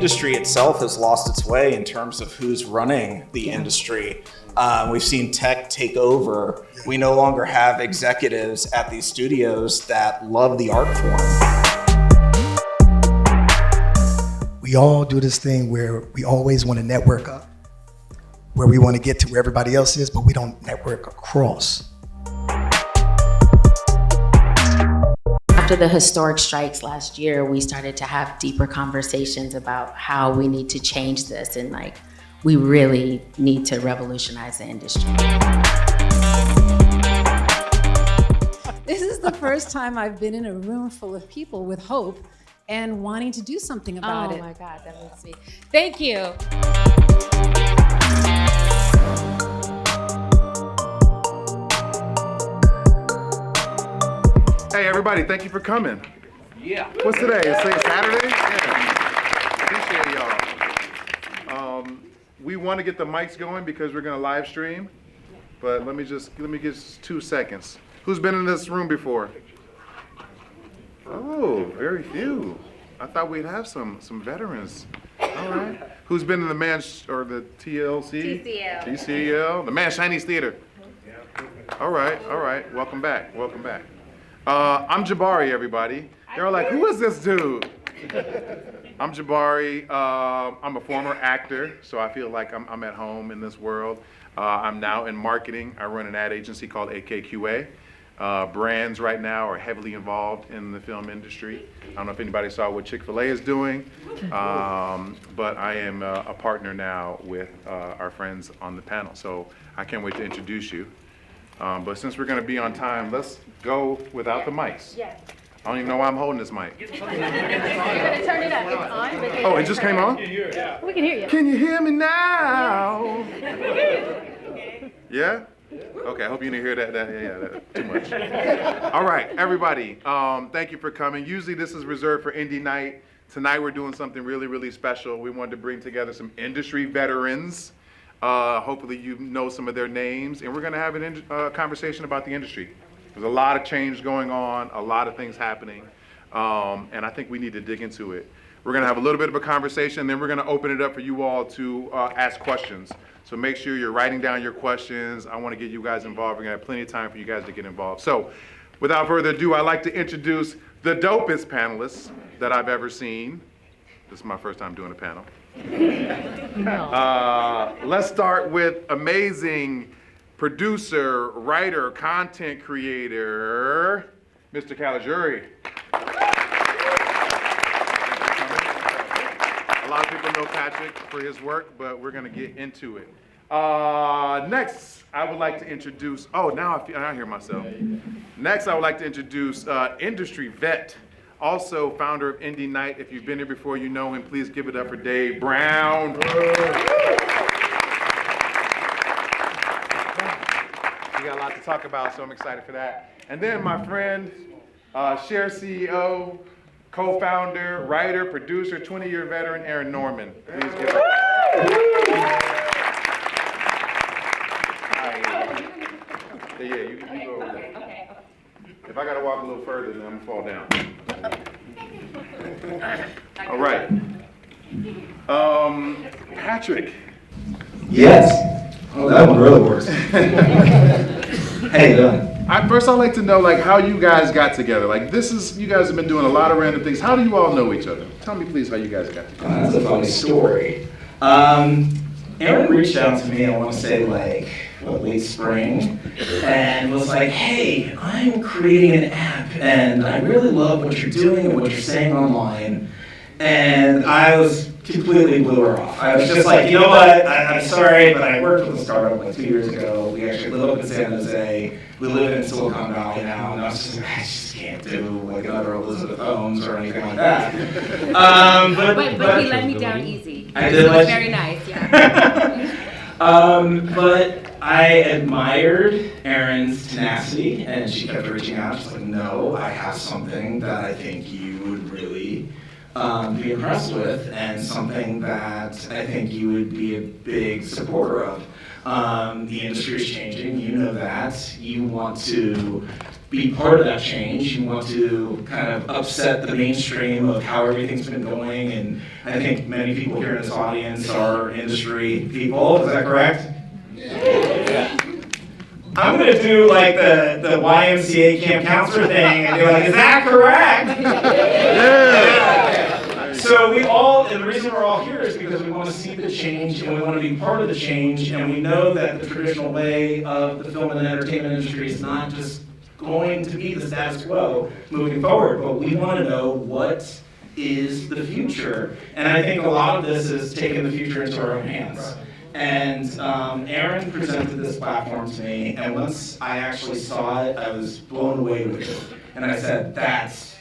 industry itself has lost its way in terms of who's running the industry. We've seen tech take over. We no longer have executives at these studios that love the art form. We all do this thing where we always want to network up, where we want to get to where everybody else is, but we don't network across. After the historic strikes last year, we started to have deeper conversations about how we need to change this, and we really need to revolutionize the industry. This is the first time I've been in a room full of people with hope and wanting to do something about it. Oh my God, that makes me. Thank you. Hey everybody, thank you for coming. Yeah. What's today? It's Saturday? Yeah. Appreciate y'all. We want to get the mics going because we're gonna live stream, but let me get 2 seconds. Who's been in this room before? Oh, very few. I thought we'd have some veterans. All right. Who's been in the the TLC? TCL. The Man's Chinese Theater. All right. Welcome back. I'm Jabari, everybody. They're like, who is this dude? I'm Jabari. I'm a former actor, so I feel like I'm at home in this world. I'm now in marketing. I run an ad agency called AKQA. Brands right now are heavily involved in the film industry. I don't know if anybody saw what Chick-fil-A is doing, but I am a partner now with our friends on the panel. So I can't wait to introduce you. But since we're going to be on time, let's go without the mics. Yes. I don't even know why I'm holding this mic. You're going to turn it up. It's on. But Oh, it just came on? we can hear you. Can you hear me now? Yeah? Okay, I hope you didn't hear that too much. All right, everybody, thank you for coming. Usually this is reserved for IndieNight. Tonight we're doing something really, really special. We wanted to bring together some industry veterans. Hopefully you know some of their names, and we're going to have a conversation about the industry. There's a lot of change going on, a lot of things happening, and I think we need to dig into it. We're going to have a little bit of a conversation, then we're going to open it up for you all to ask questions. So make sure you're writing down your questions. I want to get you guys involved. We're going to have plenty of time for you guys to get involved. So without further ado, I'd like to introduce the dopest panelists that I've ever seen. This is my first time doing a panel. Let's start with amazing producer, writer, content creator, Mr. Caligiuri. A lot of people know Patrick for his work, but we're going to get into it. Next, I would like to introduce, I hear myself. Next, I would like to introduce industry vet, also founder of IndieNight. If you've been here before, you know him. Please give it up for Dave Brown. We got a lot to talk about, so I'm excited for that. And then my friend, SHARE CEO, co-founder, writer, producer, 20-year veteran, Erin Norman. Please give it up. Yeah, you go over there. Okay. If I gotta walk a little further, then I'm gonna fall down. All right. Patrick. Yes. Oh, that one really works. How you doing? First, I'd like to know how you guys got together. You guys have been doing a lot of random things. How do you all know each other? Tell me, please, how you guys got together. That's a funny story. Erin reached out to me, I want to say late spring, and was like, hey, I'm creating an app, and I really love what you're doing and what you're saying online. And I was completely blew her off. I was just like, you know what, I'm sorry, but I worked with a startup 2 years ago. We actually live up in San Jose. We live in Silicon Valley now, and I was just like, I just can't do another Elizabeth Holmes or anything like that. But he let me down easy. I did. It was very nice, yeah. But I admired Erin's tenacity, and she kept reaching out. She's like, no, I have something that I think you would really be impressed with, and something that I think you would be a big supporter of. The industry is changing, you know that. You want to be part of that change. You want to kind of upset the mainstream of how everything's been going. And I think many people here in this audience are industry people. Is that correct? Yeah. I'm going to do like the YMCA camp counselor thing and be like, is that correct? Yeah. So we all, and the reason we're all here is because we want to see the change and we want to be part of the change, and we know that the traditional way of the film and entertainment industry is not just going to be the status quo moving forward, but we want to know what is the future. And I think a lot of this is taking the future into our own hands. And Erin presented this platform to me, and once I actually saw it, I was blown away with it. And I said, that's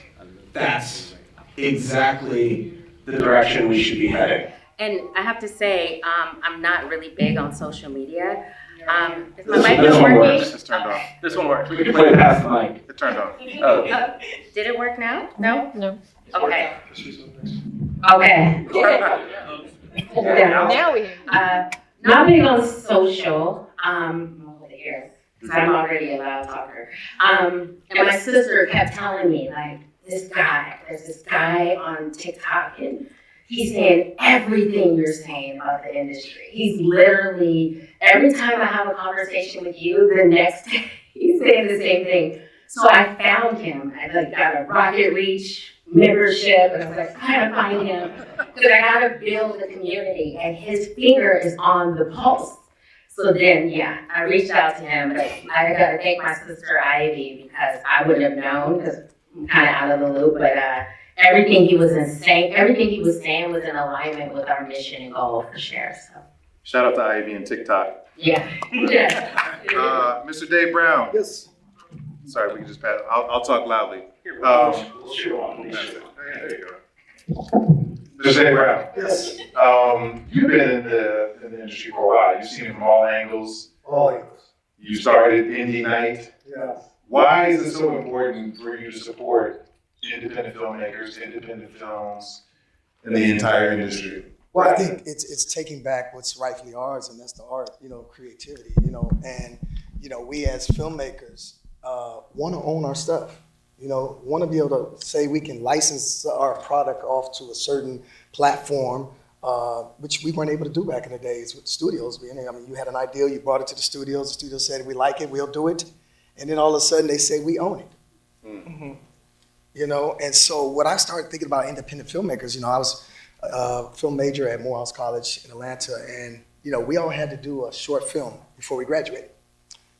exactly the direction we should be heading. And I have to say, I'm not really big on social media. Is my This mic one working? works. It's turned off. This one works. We can play it past the mic. It turned off. Oh. Did it work now? No? No. Okay. Okay. Now we hear you. Not big on social, over here, because I'm already a loud talker. And my sister kept telling me, like, there's this guy on TikTok, and he's saying everything you're saying about the industry. He's literally, every time I have a conversation with you, the next day, he's saying the same thing. So I found him. I got a Rocket Reach membership, and I was like, I gotta find him, because I gotta build a community, and his finger is on the pulse. So then, yeah, I reached out to him, but I gotta thank my sister Ivy, because I wouldn't have known, because I'm kind of out of the loop, but everything he was saying was in alignment with our mission and goal for SHARE. So Shout out to Ivy and TikTok. yeah. Mr. Dave Brown. Yes. Sorry, we can just pass. I'll talk loudly. There you go. Mr. Dave Brown. Yes. You've been in the industry for a while. You've seen it from all angles. All angles. You started IndieNight. Yes. Why is it so important for you to support independent filmmakers, independent films, in the entire industry? Well, I think it's taking back what's rightfully ours, and that's the art, creativity, and, we as filmmakers want to own our stuff, want to be able to say we can license our product off to a certain platform, which we weren't able to do back in the days with studios. You had an idea, you brought it to the studio said, we like it, we'll do it, and then all of a sudden they say, we own it. Mm-hmm. And so what I started thinking about independent filmmakers, I was a film major at Morehouse College in Atlanta, and we all had to do a short film before we graduated.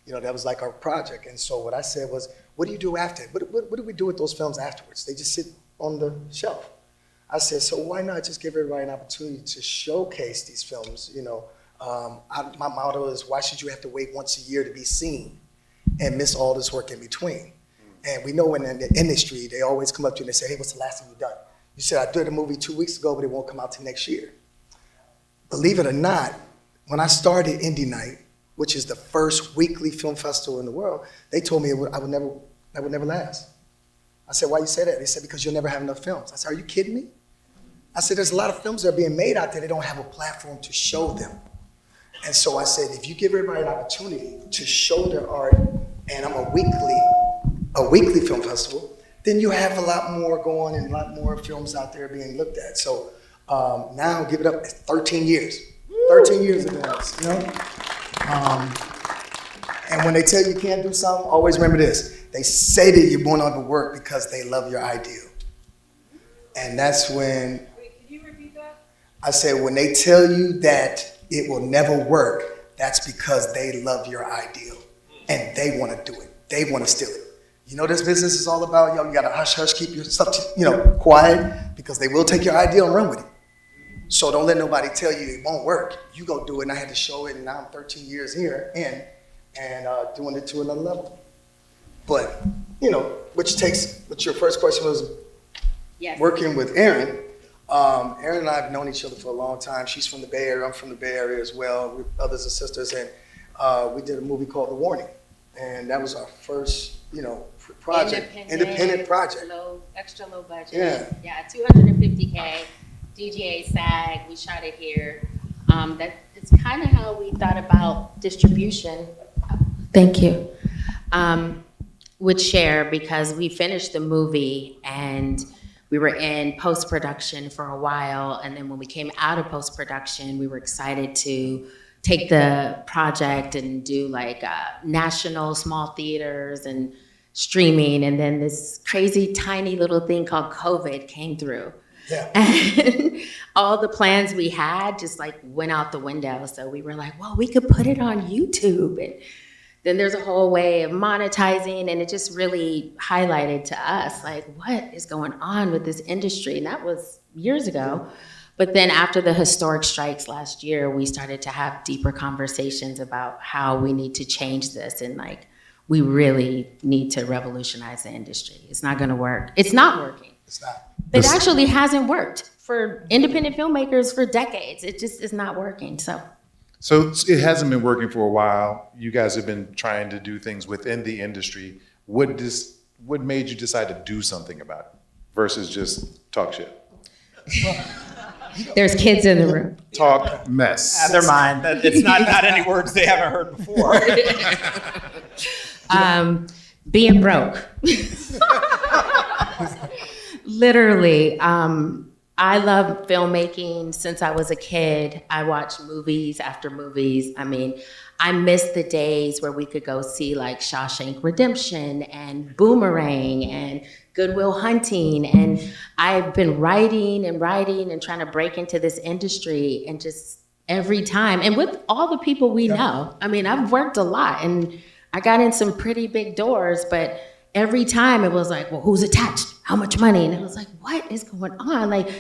That was like our project. And so what I said was, what do you do after? What do we do with those films afterwards? They just sit on the shelf. I said, so why not just give everybody an opportunity to showcase these films? My motto is, why should you have to wait once a year to be seen and miss all this work in between? And we know in the industry, they always come up to you and they say, hey, what's the last thing you've done? You said, I did a movie 2 weeks ago, but it won't come out till next year. Believe it or not, when I started IndieNight, which is the first weekly film festival in the world, they told me I would never last. I said, why you say that? They said, because you'll never have enough films. I said, are you kidding me? I said, there's a lot of films that are being made out there, they don't have a platform to show them. And so I said, if you give everybody an opportunity to show their art, and I'm a weekly film festival, then you have a lot more going and a lot more films out there being looked at. So now, give it up, 13 years. 13 years of this, and when they tell you can't do something, always remember this. They say that you're going on to work because they love your ideal. And that's when, Wait, can you repeat that? I said, when they tell you that it will never work, that's because they love your ideal. And they want to do it. They want to steal it. This business is all about, you got to hush, keep your stuff, quiet, because they will take your idea and run with it. So don't let nobody tell you it won't work. You go do it, and I had to show it, and now I'm 13 years here and doing it to another level. But, which your first question was, Yes. working with Erin. Erin and I have known each other for a long time. She's from the Bay Area, I'm from the Bay Area as well. We're brothers and sisters, and we did a movie called The Warning. And that was our first, project, independent project. Extra low budget. Yeah. 250K, DGA SAG, we shot it here. It's kind of how we thought about distribution. Thank you. with SHARE because we finished the movie and we were in post-production for a while. And then when we came out of post-production, we were excited to take the project and do like national small theaters and streaming. And then this crazy tiny little thing called COVID came through. Yeah. And all the plans we had just like went out the window. So we were like, well, we could put it on YouTube. And then there's a whole way of monetizing, and it just really highlighted to us like what is going on with this industry. And that was years ago. But then after the historic strikes last year, we started to have deeper conversations about how we need to change this, and like we really need to revolutionize the industry. It's not gonna work. It's not working. It's not. It actually hasn't worked for independent filmmakers for decades. It just is not working, so. So it hasn't been working for a while. You guys have been trying to do things within the industry. What made you decide to do something about it versus just talk shit? There's kids in the room. Talk mess. Never mind. It's not any words they haven't heard before. Being broke. Literally, I love filmmaking since I was a kid. I watched movies after movies. I mean, I miss the days where we could go see like Shawshank Redemption and Boomerang and Good Will Hunting. And I've been writing and trying to break into this industry, and just every time, and with all the people we know, I mean, I've worked a lot and I got in some pretty big doors, but every time it was like, well, who's attached? How much money? And it was like, what is going on? Like,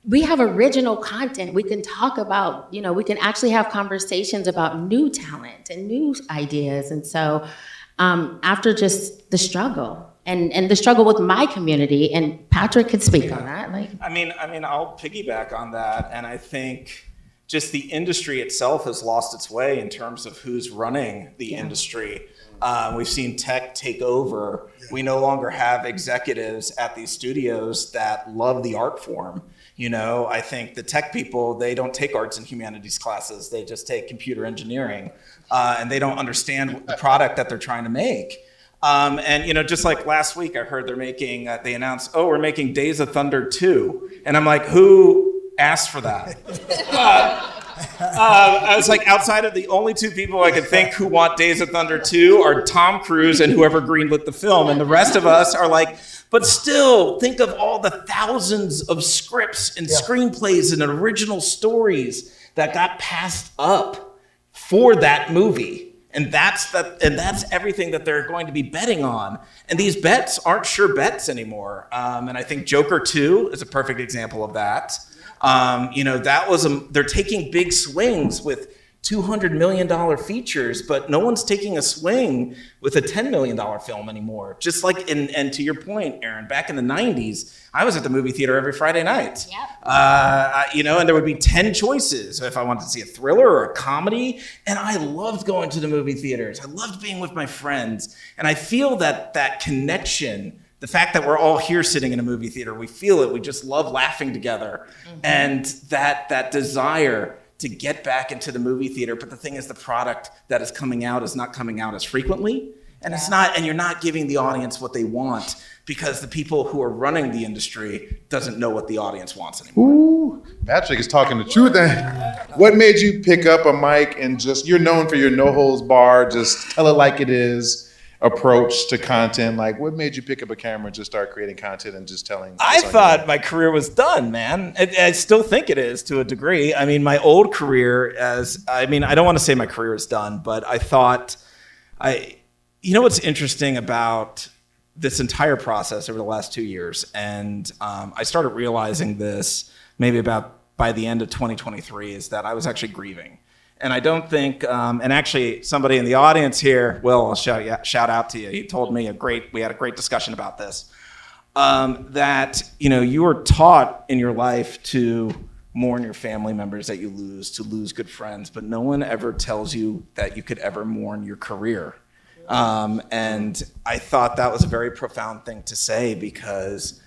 we have original content. We can talk about, we can actually have conversations about new talent and new ideas. And so after just the struggle and the struggle with my community, and Patrick could speak on that. I mean, I'll piggyback on that. And I think just the industry itself has lost its way in terms of who's running the industry. We've seen tech take over. We no longer have executives at these studios that love the art form. I think the tech people, they don't take arts and humanities classes. They just take computer engineering, and they don't understand the product that they're trying to make. And just like last week, I heard they announced, we're making Days of Thunder 2. And I'm like, who asked for that? I was like, outside of the only two people I could think who want Days of Thunder 2 are Tom Cruise and whoever greenlit the film. And the rest of us are like, but still, think of all the thousands of scripts and screenplays and original stories that got passed up for that movie. And that's everything that they're going to be betting on. And these bets aren't sure bets anymore. And I think Joker 2 is a perfect example of that. They're taking big swings with $200 million features, but no one's taking a swing with a $10 million film anymore. Just like, and to your point, Erin, back in the 90s, I was at the movie theater every Friday night. Yep. And there would be 10 choices if I wanted to see a thriller or a comedy. And I loved going to the movie theaters. I loved being with my friends. And I feel that connection, the fact that we're all here sitting in a movie theater, we feel it. We just love laughing together. Mm-hmm. And that desire to get back into the movie theater. But the thing is, the product that is coming out is not coming out as frequently. And and you're not giving the audience what they want, because the people who are running the industry doesn't know what the audience wants anymore. Ooh, Patrick is talking the truth. What made you pick up a mic and you're known for your no holds barred, just tell it like it is approach to content? Like, what made you pick up a camera and just start creating content and just telling? I thought my career was done, man. I still think it is to a degree. I mean, my old career I don't want to say my career is done, but I thought what's interesting about this entire process over the last 2 years, and I started realizing this maybe about by the end of 2023, is that I was actually grieving. And I don't think, and actually somebody in the audience here, Will, I'll shout out to you. He told me we had a great discussion about this, that, you were taught in your life to mourn your family members that you lose, to lose good friends, but no one ever tells you that you could ever mourn your career. And I thought that was a very profound thing to say, because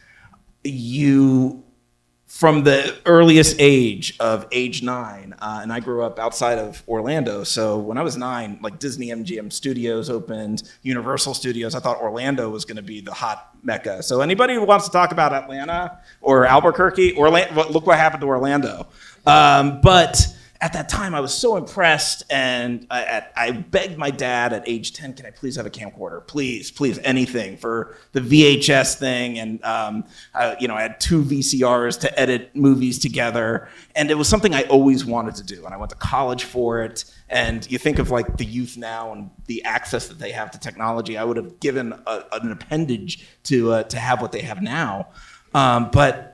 from the earliest age of age 9, and I grew up outside of Orlando. So when I was 9, like Disney MGM Studios opened, Universal Studios, I thought Orlando was going to be the hot mecca. So anybody who wants to talk about Atlanta or Albuquerque, look what happened to Orlando. But at that time, I was so impressed, and I begged my dad at age 10, can I please have a camcorder? Please, anything for the VHS thing. And I had 2 VCRs to edit movies together, and it was something I always wanted to do. And I went to college for it. And you think of like the youth now and the access that they have to technology. I would have given an appendage to have what they have now, but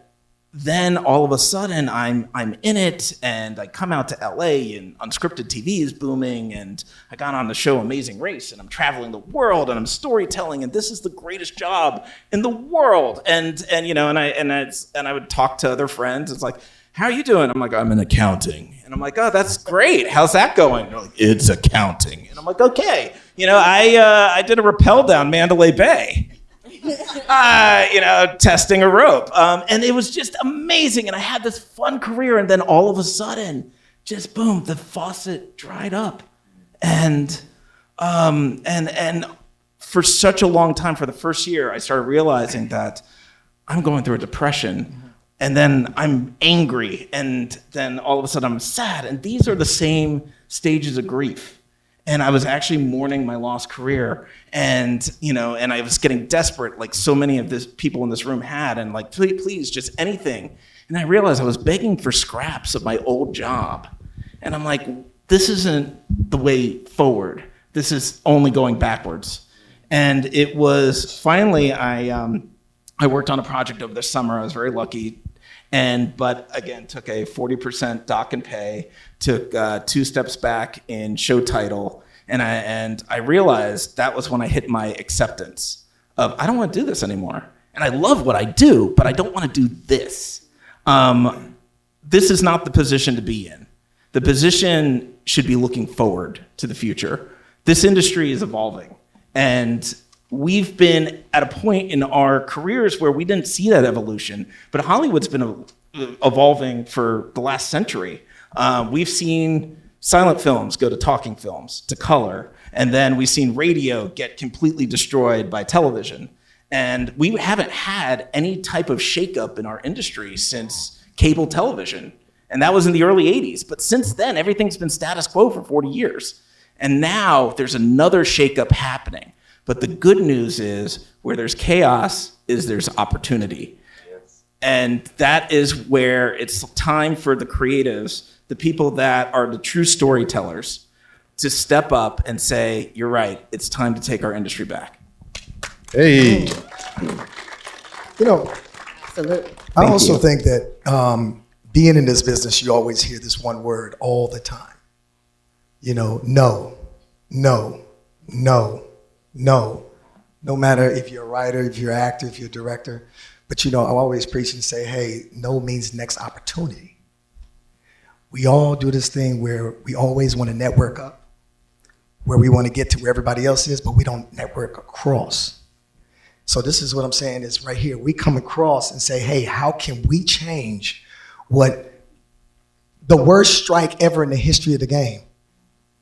then all of a sudden I'm in it, and I come out to LA and unscripted TV is booming, and I got on the show Amazing Race, and I'm traveling the world and I'm storytelling, and this is the greatest job in the world. And I would talk to other friends. It's like, how are you doing? I'm like, I'm in accounting. And I'm like, oh, that's great. How's that going? They're like, it's accounting. And I'm like, okay. I did a rappel down Mandalay Bay. Testing a rope. And it was just amazing. And I had this fun career. And then all of a sudden, just boom, the faucet dried up. And for such a long time, for the first year, I started realizing that I'm going through a depression. And then I'm angry. And then all of a sudden I'm sad. And these are the same stages of grief. And I was actually mourning my lost career, and I was getting desperate, like so many of this people in this room had, and like, please, just anything. And I realized I was begging for scraps of my old job, and I'm like, this isn't the way forward. This is only going backwards. And it was finally I worked on a project over the summer. I was very lucky. But again, took a 40% dock and pay, took 2 steps back in show title, and I realized that was when I hit my acceptance of, I don't want to do this anymore. And I love what I do, but I don't want to do this. This is not the position to be in. The position should be looking forward to the future. This industry is evolving, and we've been at a point in our careers where we didn't see that evolution, but Hollywood's been evolving for the last century. We've seen silent films go to talking films, to color, and then we've seen radio get completely destroyed by television. And we haven't had any type of shakeup in our industry since cable television. And that was in the early 80s. But since then, everything's been status quo for 40 years. And now there's another shakeup happening. But the good news is, where there's chaos is there's opportunity. Yes. And that is where it's time for the creatives, the people that are the true storytellers, to step up and say, you're right, it's time to take our industry back. Hey. Absolutely. I also think that being in this business, you always hear this one word all the time. No. No matter if you're a writer, if you're an actor, if you're a director. But I always preach and say, hey, no means next opportunity. We all do this thing where we always want to network up, where we want to get to where everybody else is, but we don't network across. So this is what I'm saying is right here. We come across and say, hey, how can we change what the worst strike ever in the history of the game?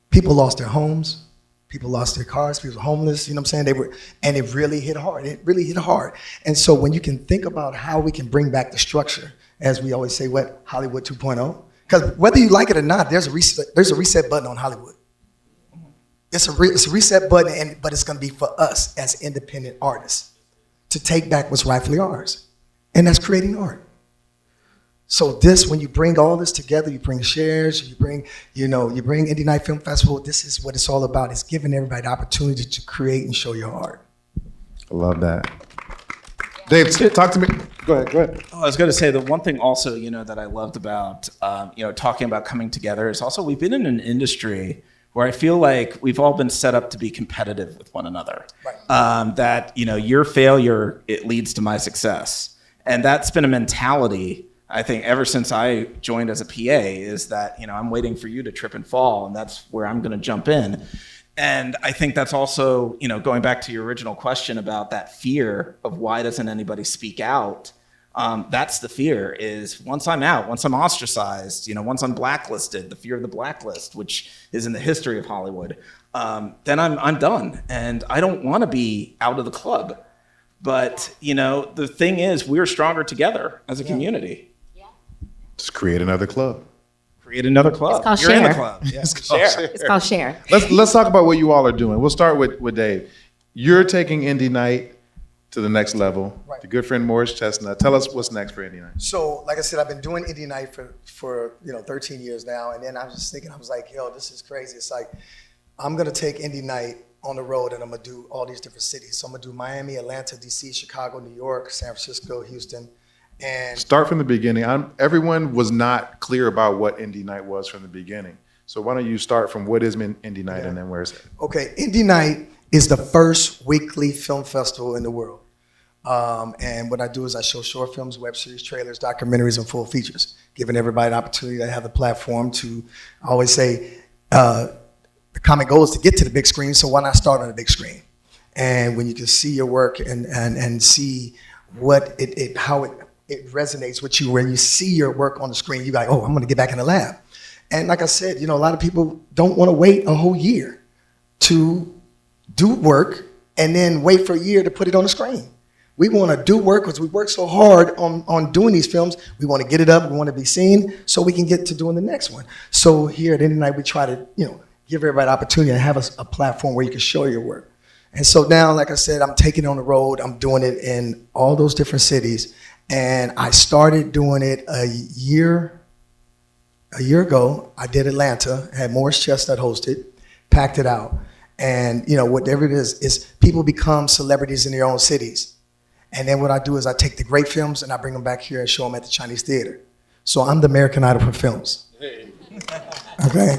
People lost their homes. People lost their cars, people were homeless, you know what I'm saying? And it really hit hard. It really hit hard. And so when you can think about how we can bring back the structure, as we always say, what, Hollywood 2.0? Because whether you like it or not, there's a reset button on Hollywood. It's a reset button, but it's gonna be for us as independent artists to take back what's rightfully ours. And that's creating art. So this, when you bring all this together, you bring shares, you bring IndieNight Film Festival, this is what it's all about. It's giving everybody the opportunity to create and show your art. I love that. Dave, talk to me. Go ahead. Oh, I was going to say the one thing also, that I loved about, talking about coming together is also we've been in an industry where I feel like we've all been set up to be competitive with one another. Right. That, your failure, it leads to my success. And that's been a mentality, I think, ever since I joined as a PA, is that, I'm waiting for you to trip and fall, and that's where I'm going to jump in. And I think that's also, going back to your original question about that fear of why doesn't anybody speak out. That's the fear, is once I'm out, once I'm ostracized, once I'm blacklisted, the fear of the blacklist, which is in the history of Hollywood, then I'm done. And I don't want to be out of the club. But, the thing is, we're stronger together as a community. Just create another club. Create another club. It's called You're in the SHARE. club. Yeah. It's called Share. SHARE. It's called SHARE. Let's talk about what you all are doing. We'll start with Dave. You're taking IndieNight to the next level. Right. Your good friend Morris Chestnut. Tell us what's next for IndieNight. So, like I said, I've been doing IndieNight for 13 years now, and then I was just thinking, I was like, yo, this is crazy. It's like, I'm gonna take IndieNight on the road, and I'm gonna do all these different cities. So I'm gonna do Miami, Atlanta, DC, Chicago, New York, San Francisco, Houston, and Start from the beginning. Everyone was not clear about what IndieNight was from the beginning. So why don't you start from what is IndieNight and then where is it? okay, IndieNight is the first weekly film festival in the world. And what I do is I show short films, web series, trailers, documentaries, and full features, giving everybody an opportunity to have the platform to, I always say, the common goal is to get to the big screen, so why not start on the big screen? And when you can see your work and see what how it resonates with you, when you see your work on the screen, you're like, oh, I'm gonna get back in the lab. And like I said, a lot of people don't wanna wait a whole year to do work and then wait for a year to put it on the screen. We want to do work because we work so hard on doing these films. We want to get it up. We want to be seen so we can get to doing the next one. So here at IndieNight, we try to, give everybody an opportunity to have a platform where you can show your work. And so now, like I said, I'm taking it on the road. I'm doing it in all those different cities. And I started doing it a year ago. I did Atlanta, had Morris Chestnut hosted, packed it out. And, whatever it is people become celebrities in their own cities. And then what I do is I take the great films and I bring them back here and show them at the Chinese theater. So I'm the American Idol for films. Okay?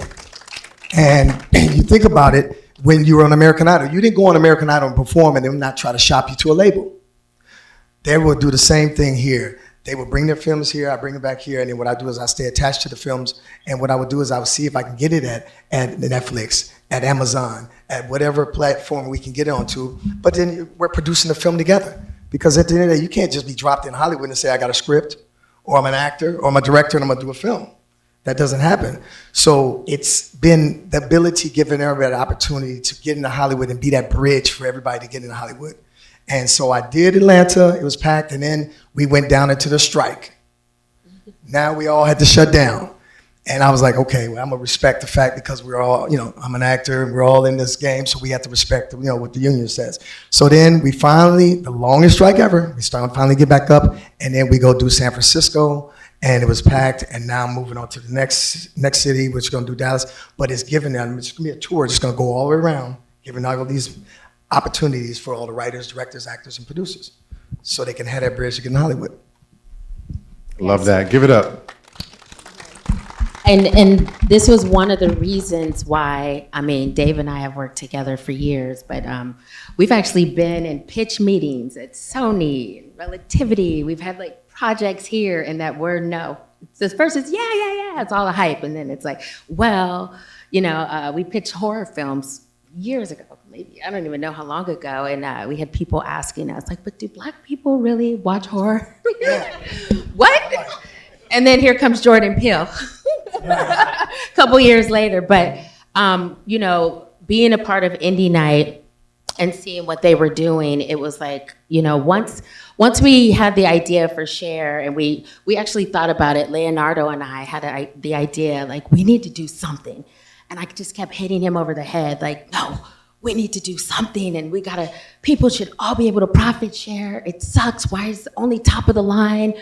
And you think about it, when you were on American Idol, you didn't go on American Idol and perform and then not try to shop you to a label. They will do the same thing here. They will bring their films here, I bring them back here, and then what I do is I stay attached to the films, and what I would do is I would see if I can get it at Netflix, at Amazon, at whatever platform we can get it onto, but then we're producing the film together. Because at the end of the day, you can't just be dropped in Hollywood and say, I got a script, or I'm an actor, or I'm a director, and I'm gonna do a film. That doesn't happen. So it's been the ability, giving everybody the opportunity to get into Hollywood and be that bridge for everybody to get into Hollywood. And so I did Atlanta, it was packed, and then we went down into the strike. Now we all had to shut down. And I was like, okay, well, I'm gonna respect the fact because we're all, I'm an actor, and we're all in this game, so we have to respect, what the union says. So then we finally, the longest strike ever, we finally get back up, and then we go do San Francisco, and it was packed, and now I'm moving on to the next city, which is gonna do Dallas, but it's giving them, it's gonna be a tour, it's gonna go all the way around, giving all these opportunities for all the writers, directors, actors, and producers, so they can have that bridge to get in Hollywood. Love that. Give it up. And this was one of the reasons why, Dave and I have worked together for years, but we've actually been in pitch meetings at Sony, Relativity. We've had projects here, and that word no. This first is yeah, it's all a hype, and then it's like, well, we pitched horror films years ago, maybe, I don't even know how long ago, and we had people asking us, but do Black people really watch horror? What? And then here comes Jordan Peele. A couple years later, but being a part of IndieNight and seeing what they were doing, it was like, once we had the idea for SHARE, and we actually thought about it, Leonardo and I had the idea, we need to do something, and I just kept hitting him over the head, no, we need to do something, and people should all be able to profit share. It sucks. Why is it only top of the line?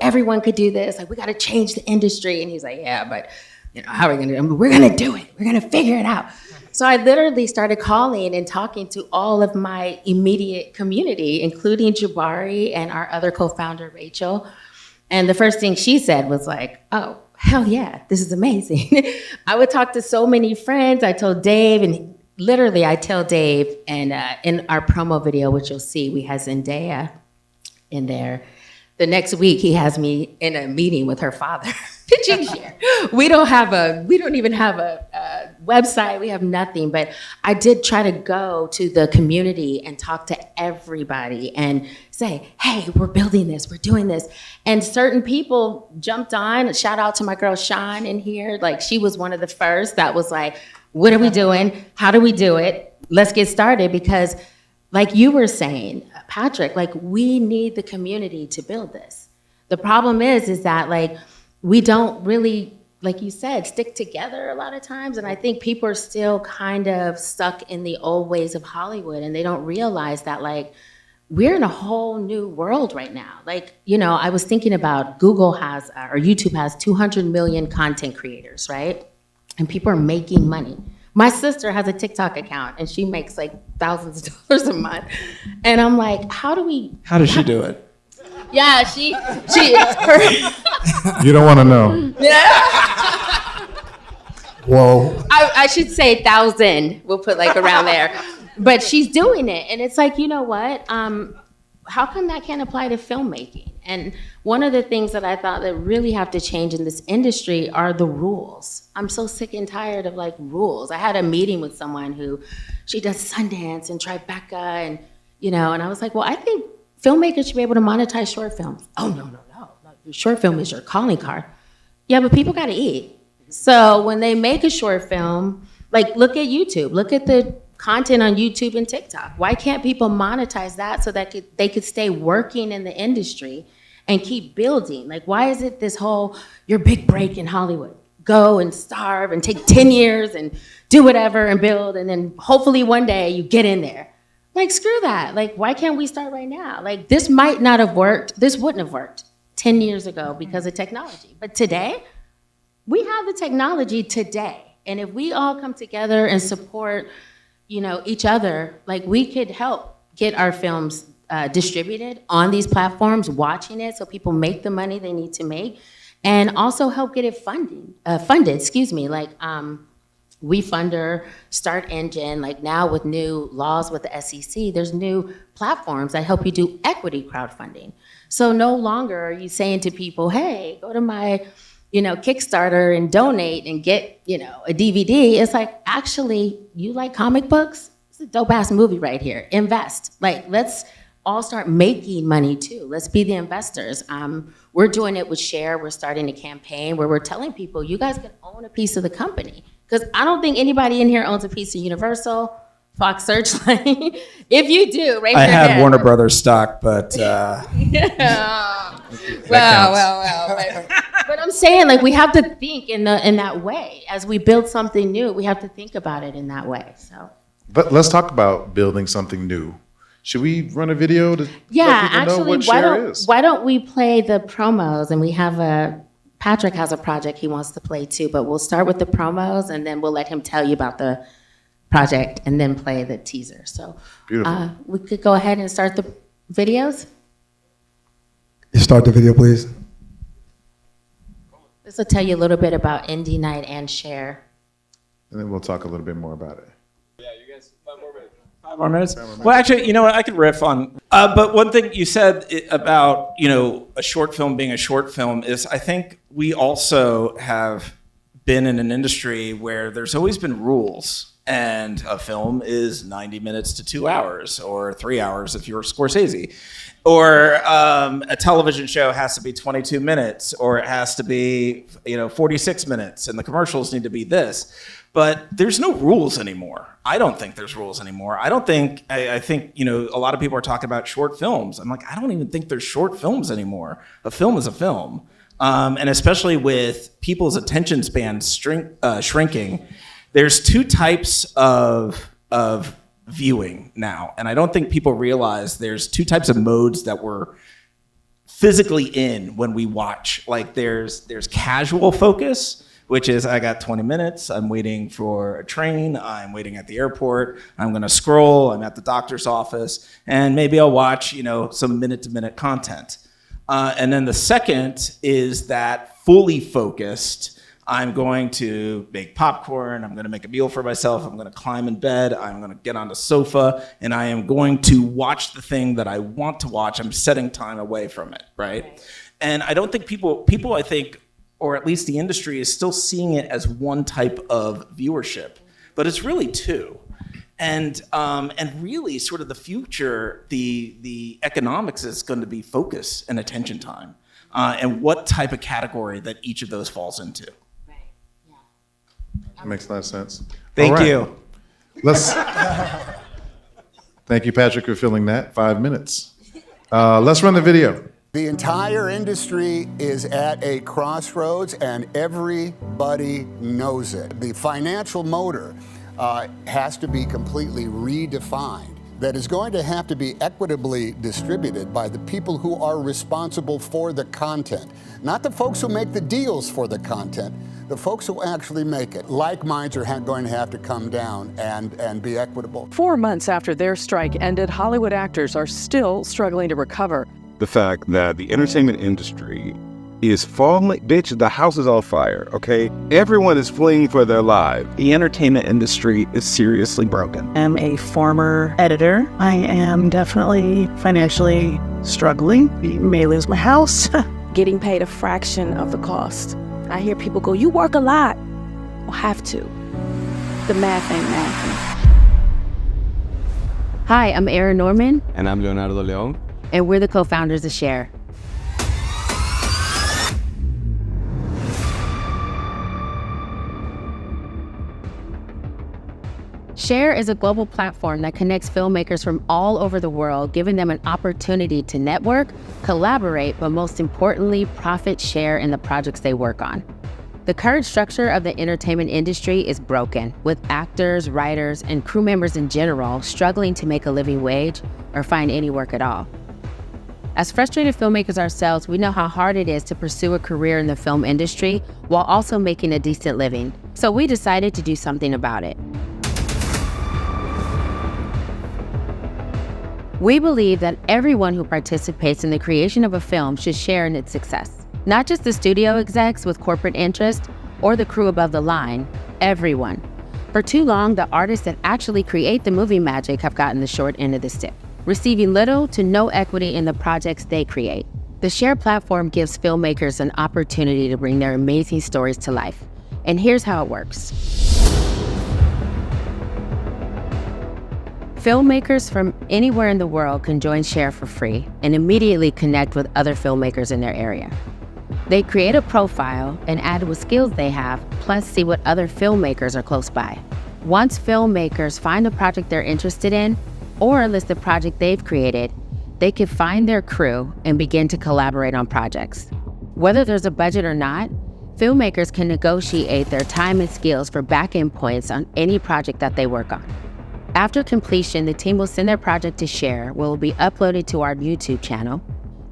Everyone could do this. We gotta change the industry. And he's like, yeah, but how are we gonna do it? We're gonna do it. We're gonna figure it out. So I literally started calling and talking to all of my immediate community, including Jabari and our other co-founder, Rachel. And the first thing she said was oh, hell yeah, this is amazing. I would talk to so many friends. I told Dave, and literally, I tell Dave, and in our promo video, which you'll see, we have Zendaya in there. The next week, he has me in a meeting with her father. pitching Share. We don't even have a website. We have nothing. But I did try to go to the community and talk to everybody and say, hey, we're building this, we're doing this. And certain people jumped on. Shout out to my girl Sean in here. Like, she was one of the first that was like, what are we doing? How do we do it? Let's get started. Because like you were saying, Patrick, like, we need the community to build this. The problem is that, like, we don't really, like you said, stick together a lot of times. And I think people are still kind of stuck in the old ways of Hollywood, and they don't realize that, like, we're in a whole new world right now. Like, you know, I was thinking about Google has, or YouTube has 200 million content creators, right? And people are making money. My sister has a TikTok account and she makes like thousands of dollars a month. And I'm like, how does she do it? Yeah, You don't want to know. Whoa. I should say 1,000. We'll put like around there. But she's doing it. And it's like, you know what? How come that can't apply to filmmaking? And one of the things that I thought that really have to change in this industry are the rules. I'm so sick and tired of like rules. I had a meeting with someone who, she does Sundance and Tribeca and, you know, and I was like, well, I think filmmakers should be able to monetize short films. Oh, no. Short film is your calling card. Yeah, but people gotta eat. So when they make a short film, like, look at YouTube, look at the content on YouTube and TikTok. Why can't people monetize that so that they could stay working in the industry and keep building? Like, why is it this whole, your big break in Hollywood? Go and starve and take 10 years and do whatever and build, and then hopefully one day you get in there. Like, screw that. Like, why can't we start right now? Like, this might not have worked. This wouldn't have worked 10 years ago because of technology. But today, we have the technology today. And if we all come together and support, you know, each other, like, we could help get our films distributed on these platforms, watching it so people make the money they need to make, and also help get it funded, like WeFunder, Start Engine, like now with new laws with the SEC, there's new platforms that help you do equity crowdfunding. So no longer are you saying to people, hey, go to my, you know, Kickstarter and donate and get, you know, a DVD. It's like, actually, you like comic books? It's a dope ass movie right here. Invest. Like, let's all start making money too. Let's be the investors. We're doing it with Share. We're starting a campaign where we're telling people, you guys can own a piece of the company. Because I don't think anybody in here owns a piece of Universal, Fox Searchlight. If you do, raise your hand. I had Warner Brothers stock, but Well. But I'm saying, like, we have to think in that way. As we build something new, we have to think about it in that way. So. But let's talk about building something new. Should we run a video to Yeah, let people know actually, what Share is? why don't we play the promos? And we have Patrick has a project he wants to play too, but we'll start with the promos and then we'll let him tell you about the project and then play the teaser. So we could go ahead and start the videos. Start the video, please. This will tell you a little bit about IndieNight and Share. And then we'll talk a little bit more about it. Yeah, you guys, 5 more minutes. 5 more minutes? Well, actually, you know what, I could riff on, but one thing you said about, you know, a short film being a short film is, I think we also have been in an industry where there's always been rules, and a film is 90 minutes to 2 hours, or 3 hours if you're Scorsese. Or a television show has to be 22 minutes, or it has to be, you know, 46 minutes, and the commercials need to be this. But there's no rules anymore. I don't think there's rules anymore. I think, you know, a lot of people are talking about short films. I'm like, I don't even think there's short films anymore. A film is a film. And especially with people's attention spans shrinking, there's 2 types of viewing now. And I don't think people realize there's 2 types of modes that we're physically in when we watch. Like, there's casual focus, which is, I got 20 minutes, I'm waiting for a train, I'm waiting at the airport, I'm gonna scroll, I'm at the doctor's office, and maybe I'll watch, you know, some minute-to-minute content. And then the second is that fully focused, I'm going to make popcorn, I'm gonna make a meal for myself, I'm gonna climb in bed, I'm gonna get on the sofa, and I am going to watch the thing that I want to watch. I'm setting time away from it, right? And I don't think people I think, or at least the industry is still seeing it as one type of viewership, but it's really two. And really sort of the future, the economics is going to be focus and attention time, and what type of category that each of those falls into. That makes a lot of sense. Thank All right. you. Let's. Thank you, Patrick, for filling that. 5 minutes. Let's run the video. The entire industry is at a crossroads, and everybody knows it. The financial motor has to be completely redefined. That is going to have to be equitably distributed by the people who are responsible for the content. Not the folks who make the deals for the content, the folks who actually make it. Like minds are going to have to come down and be equitable. 4 months after their strike ended, Hollywood actors are still struggling to recover. The fact that the entertainment industry is falling, bitch, the house is on fire, okay? Everyone is fleeing for their lives. The entertainment industry is seriously broken. I'm a former editor. I am definitely financially struggling. I may lose my house. Getting paid a fraction of the cost. I hear people go, you work a lot. Well, have to. The math ain't math. Hi, I'm Erin Norman. And I'm Leonardo Leon. And we're the co-founders of SHARE. SHARE is a global platform that connects filmmakers from all over the world, giving them an opportunity to network, collaborate, but most importantly, profit share in the projects they work on. The current structure of the entertainment industry is broken, with actors, writers, and crew members in general struggling to make a living wage or find any work at all. As frustrated filmmakers ourselves, we know how hard it is to pursue a career in the film industry while also making a decent living. So we decided to do something about it. We believe that everyone who participates in the creation of a film should share in its success. Not just the studio execs with corporate interest or the crew above the line, everyone. For too long, the artists that actually create the movie magic have gotten the short end of the stick, receiving little to no equity in the projects they create. The SHARE platform gives filmmakers an opportunity to bring their amazing stories to life. And here's how it works. Filmmakers from anywhere in the world can join SHARE for free and immediately connect with other filmmakers in their area. They create a profile and add what skills they have, plus see what other filmmakers are close by. Once filmmakers find a project they're interested in, or list the project they've created, they can find their crew and begin to collaborate on projects. Whether there's a budget or not, filmmakers can negotiate their time and skills for back-end points on any project that they work on. After completion, the team will send their project to SHARE, where it will be uploaded to our YouTube channel,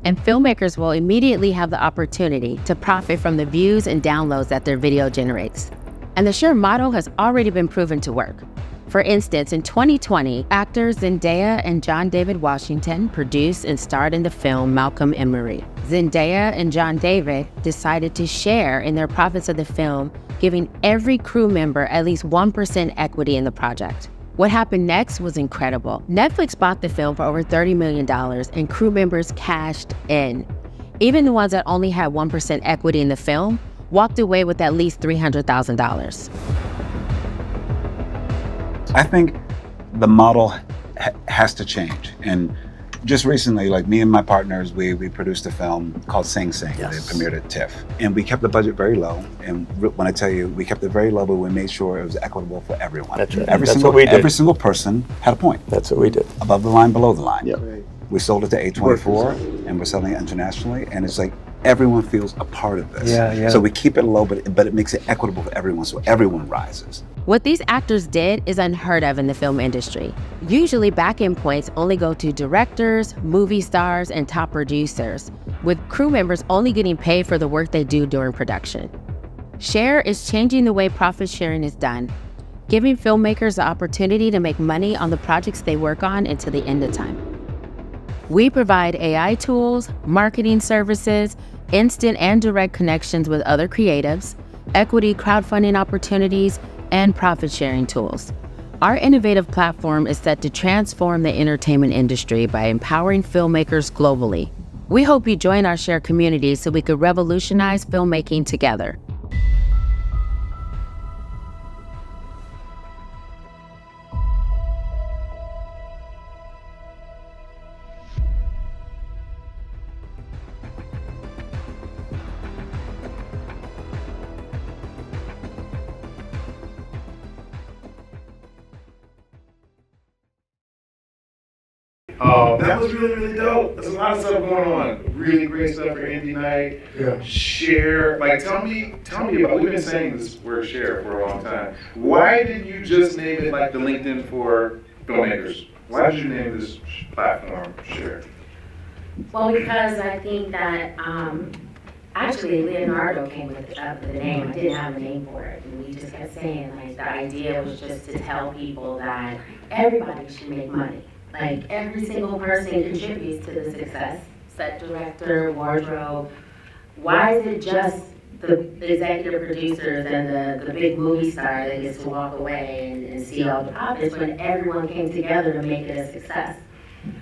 and filmmakers will immediately have the opportunity to profit from the views and downloads that their video generates. And the SHARE model has already been proven to work. For instance, in 2020, actors Zendaya and John David Washington produced and starred in the film Malcolm and Marie. Zendaya and John David decided to share in their profits of the film, giving every crew member at least 1% equity in the project. What happened next was incredible. Netflix bought the film for over $30 million and crew members cashed in. Even the ones that only had 1% equity in the film walked away with at least $300,000. I think the model has to change. And just recently, like me and my partners, we produced a film called Sing Sing. Yes. It premiered at TIFF. And we kept the budget very low. And when I tell you, we kept it very low, but we made sure it was equitable for everyone. That's right. Every single person had a point. That's what we did. Above the line, below the line. Yep. We sold it to A24, and we're selling it internationally. And it's like, everyone feels a part of this. Yeah. So we keep it low, but it makes it equitable for everyone, so everyone rises. What these actors did is unheard of in the film industry. Usually back-end points only go to directors, movie stars, and top producers, with crew members only getting paid for the work they do during production. SHARE is changing the way profit sharing is done, giving filmmakers the opportunity to make money on the projects they work on until the end of time. We provide AI tools, marketing services, instant and direct connections with other creatives, equity crowdfunding opportunities, and profit-sharing tools. Our innovative platform is set to transform the entertainment industry by empowering filmmakers globally. We hope you join our SHARE community so we could revolutionize filmmaking together. Oh, that was really, really dope. There's a lot of stuff going on. Really great stuff for IndieNight. Yeah. Share. Like, tell me about, we've been saying this word share for a long time. Why did you just name it like the LinkedIn for filmmakers? Why did you name this platform Share? Well, because I think that actually Leonardo came with the name. I didn't have a name for it. And we just kept saying, like, the idea was just to tell people that everybody should make money. Like, every single person contributes to the success. Set director, wardrobe. Why is it just the executive producers and the big movie star that gets to walk away and see all the profits when everyone came together to make it a success?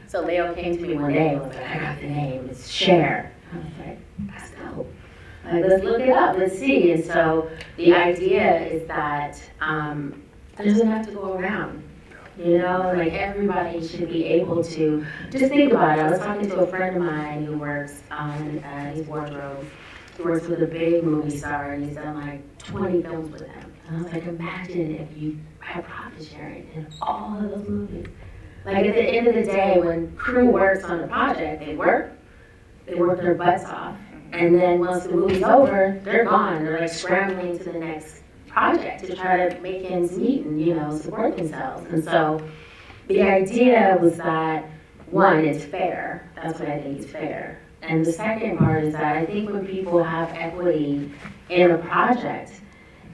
So Leo came to me one day and was like, I got the name, it's Share. I was like, that's dope. Like, let's look it up, let's see. And so the idea is that it doesn't have to go around. You know, like, everybody should be able to just think about it. I was talking to a friend of mine who works on his wardrobe. He works with a big movie star, and he's done like 20 films with them. And I was like, imagine if you had profit sharing in all of those movies. Like, at the end of the day, when crew works on a project, they work their butts off. And then once the movie's over, they're gone. They're like scrambling to the next project to try to make ends meet and, you know, support themselves. And so the idea was that, one, it's fair. That's what I think is fair. And the second part is that I think when people have equity in a project,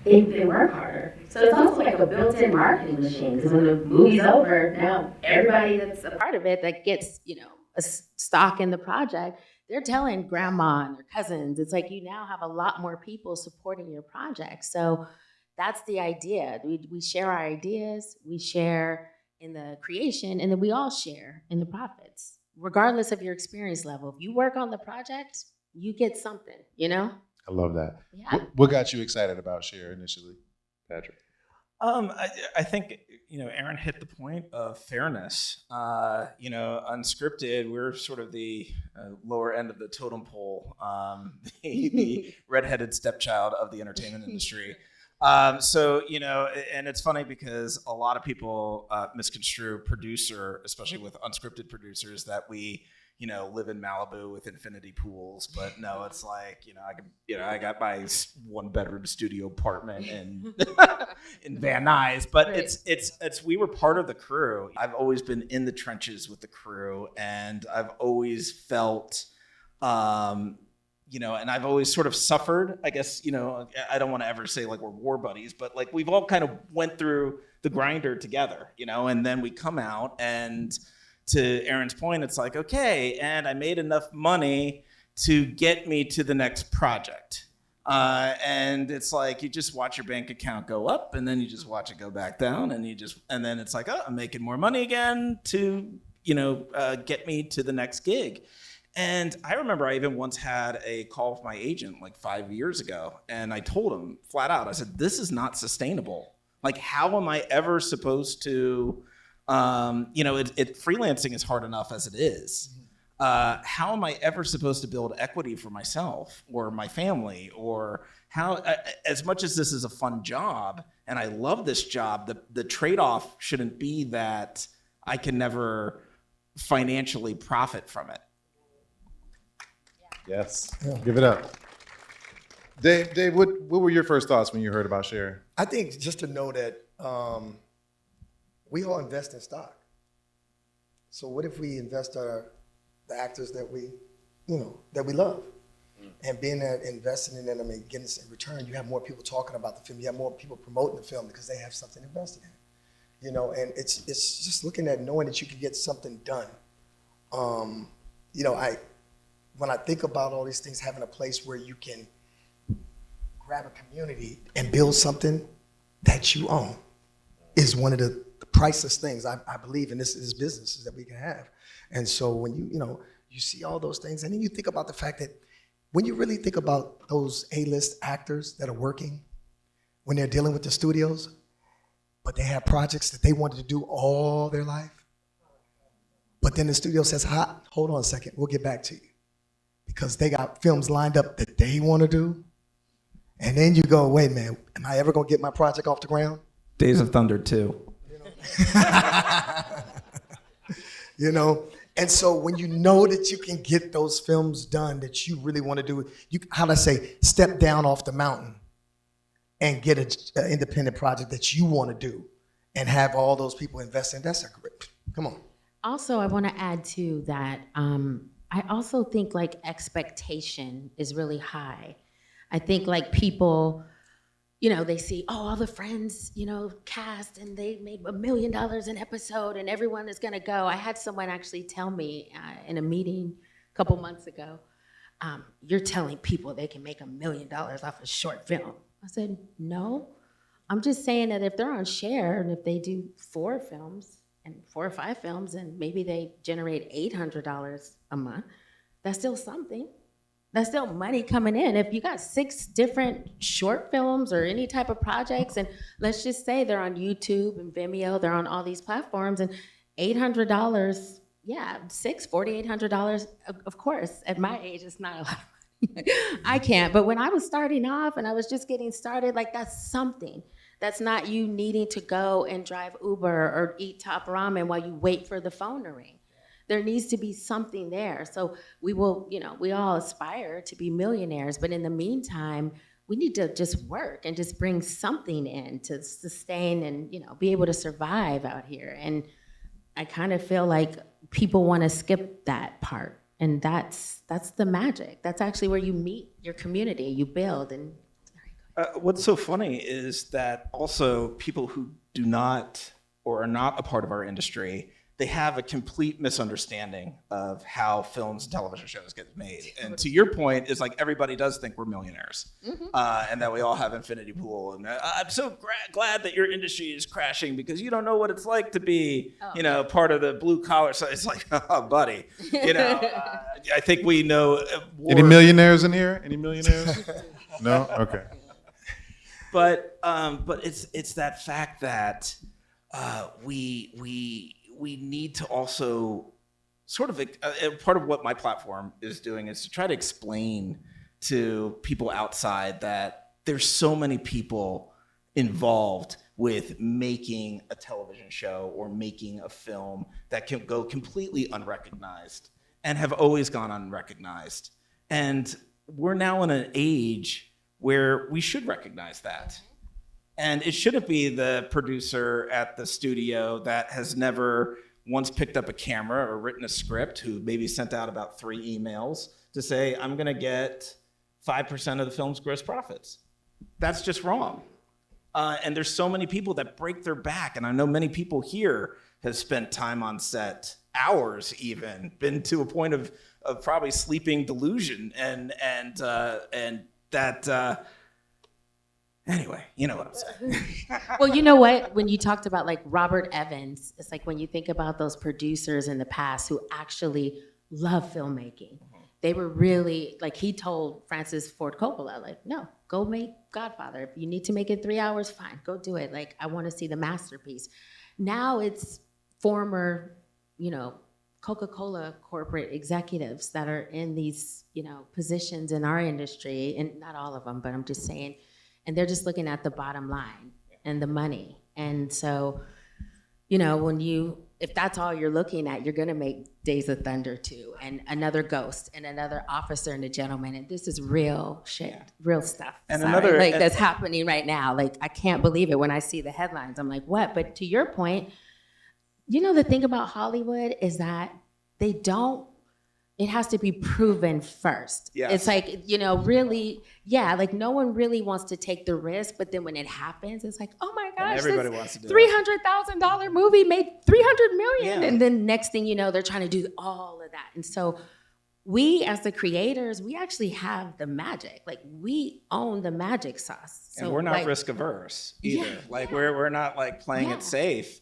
they work harder. So it's also like a built-in marketing machine, because when the movie's over, now everybody that's a part of it that gets, you know, a stock in the project, they're telling grandma and their cousins. It's like you now have a lot more people supporting your project. So that's the idea. We share our ideas, we share in the creation, and then we all share in the profits, regardless of your experience level. If you work on the project, you get something, you know? I love that. Yeah. What got you excited about Share initially, Patrick? I think, you know, Erin hit the point of fairness. You know, unscripted, we're sort of the lower end of the totem pole, the redheaded stepchild of the entertainment industry. So, you know, and it's funny because a lot of people misconstrue producer, especially with unscripted producers, that we, you know, live in Malibu with infinity pools. But no, it's like, I got my 1-bedroom studio apartment in Van Nuys. But Right. it's we were part of the crew. I've always been in the trenches with the crew, and I've always felt you know, and I've always sort of suffered, I guess, you know, I don't want to ever say like we're war buddies, but like we've all kind of went through the grinder together, you know, and then we come out, and to Erin's point, it's like, okay, and I made enough money to get me to the next project. And it's like, you just watch your bank account go up, and then you just watch it go back down, and then it's like, oh, I'm making more money again to, you know, get me to the next gig. And I remember I even once had a call with my agent like 5 years ago, and I told him flat out, I said, this is not sustainable. Like, how am I ever supposed to, you know, freelancing is hard enough as it is. How am I ever supposed to build equity for myself or my family? Or how, as much as this is a fun job, and I love this job, the trade-off shouldn't be that I can never financially profit from it. Yes. Yeah. Give it up. Dave, what were your first thoughts when you heard about Share? I think just to know that we all invest in stock. So what if we invest the actors that we love? And being that investing in them and getting in return, you have more people talking about the film. You have more people promoting the film because they have something invested in it. You know, and it's just looking at knowing that you can get something done. You know, when I think about all these things, having a place where you can grab a community and build something that you own is one of the priceless things I believe in this business is that we can have. And so when you You see all those things, and then you think about the fact that when you really think about those A-list actors that are working, when they're dealing with the studios, but they have projects that they wanted to do all their life, but then the studio says, hold on a second, we'll get back to you. Because they got films lined up that they want to do, and then you go, wait, man, am I ever going to get my project off the ground? Days of Thunder 2. You know, and so when you know that you can get those films done that you really want to do, how do I say, step down off the mountain and get an independent project that you want to do and have all those people invest in, that's a great, come on. Also, I want to add too that I also think like expectation is really high. I think like people, you know, they see, oh, all the Friends, you know, cast and they made $1 million an episode and everyone is gonna go. I had someone actually tell me in a meeting a couple months ago, you're telling people they can make $1 million off a short film. I said, no, I'm just saying that if they're on SHARE and if they do 4 films and 4 or 5 films and maybe they generate $800 a month, that's still something. That's still money coming in. If you got 6 different short films or any type of projects, and let's just say they're on YouTube and Vimeo, they're on all these platforms, and $800, yeah, $4,800, of course, at my age, it's not a lot of money. I can't, but when I was starting off and I was just getting started, like that's something. That's not you needing to go and drive Uber or eat top ramen while you wait for the phone to ring. There needs to be something there. So we will, you know, we all aspire to be millionaires, but in the meantime, we need to just work and just bring something in to sustain and, you know, be able to survive out here. And I kind of feel like people want to skip that part. And that's the magic. That's actually where you meet your community, you build. And what's so funny is that also people who do not or are not a part of our industry, they have a complete misunderstanding of how films and television shows get made. And to your point, is like everybody does think we're millionaires, and that we all have infinity pool. And I'm so glad that your industry is crashing because you don't know what it's like to be, you know, part of the blue collar. So it's like, oh, buddy, you know, I think we know. Any millionaires in here? Any millionaires? No? Okay. But it's that fact that we need to also sort of, part of what my platform is doing is to try to explain to people outside that there's so many people involved with making a television show or making a film that can go completely unrecognized and have always gone unrecognized. And we're now in an age where we should recognize that. And it shouldn't be the producer at the studio that has never once picked up a camera or written a script who maybe sent out about 3 emails to say, I'm gonna get 5% of the film's gross profits. That's just wrong. And there's so many people that break their back. And I know many people here have spent time on set, hours even, been to a point of probably sleeping delusion and that, anyway, you know what I'm saying. Well, you know what? When you talked about like Robert Evans, it's like when you think about those producers in the past who actually love filmmaking, they were really, like he told Francis Ford Coppola, like, no, go make Godfather. If you need to make it 3 hours, fine, go do it. Like, I want to see the masterpiece. Now it's former, you know, Coca-Cola corporate executives that are in these, you know, positions in our industry, and not all of them, but I'm just saying, and they're just looking at the bottom line and the money. And so, you know, if that's all you're looking at, you're gonna make Days of Thunder 2 and another Ghost and another Officer and a Gentleman. And this is real shit, real stuff. And that's happening right now. Like, I can't believe it when I see the headlines. I'm like, what? But to your point, you know, the thing about Hollywood is that it has to be proven first. Yes. It's like, you know, really, yeah, like no one really wants to take the risk, but then when it happens, it's like, oh my gosh, everybody wants to do $300,000 movie made $300 million. Yeah. And then next thing you know, they're trying to do all of that. And so we, as the creators, we actually have the magic. Like, we own the magic sauce. So, and we're not risk averse either. We're not like playing it safe.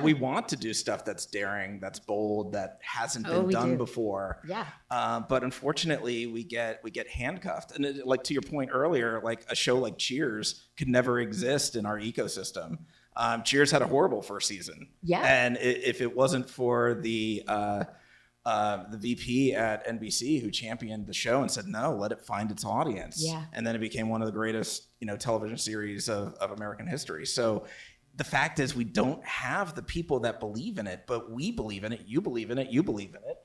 We want to do stuff that's daring, that's bold, that hasn't been we done do. before. Yeah. But unfortunately, we get handcuffed. And like to your point earlier, like a show like Cheers could never exist in our ecosystem. Cheers had a horrible first season. Yeah. And if it wasn't for the VP at NBC who championed the show and said, no, let it find its audience. Yeah. And then it became one of the greatest, television series of American history. So the fact is we don't have the people that believe in it, but we believe in it. You believe in it. You believe in it.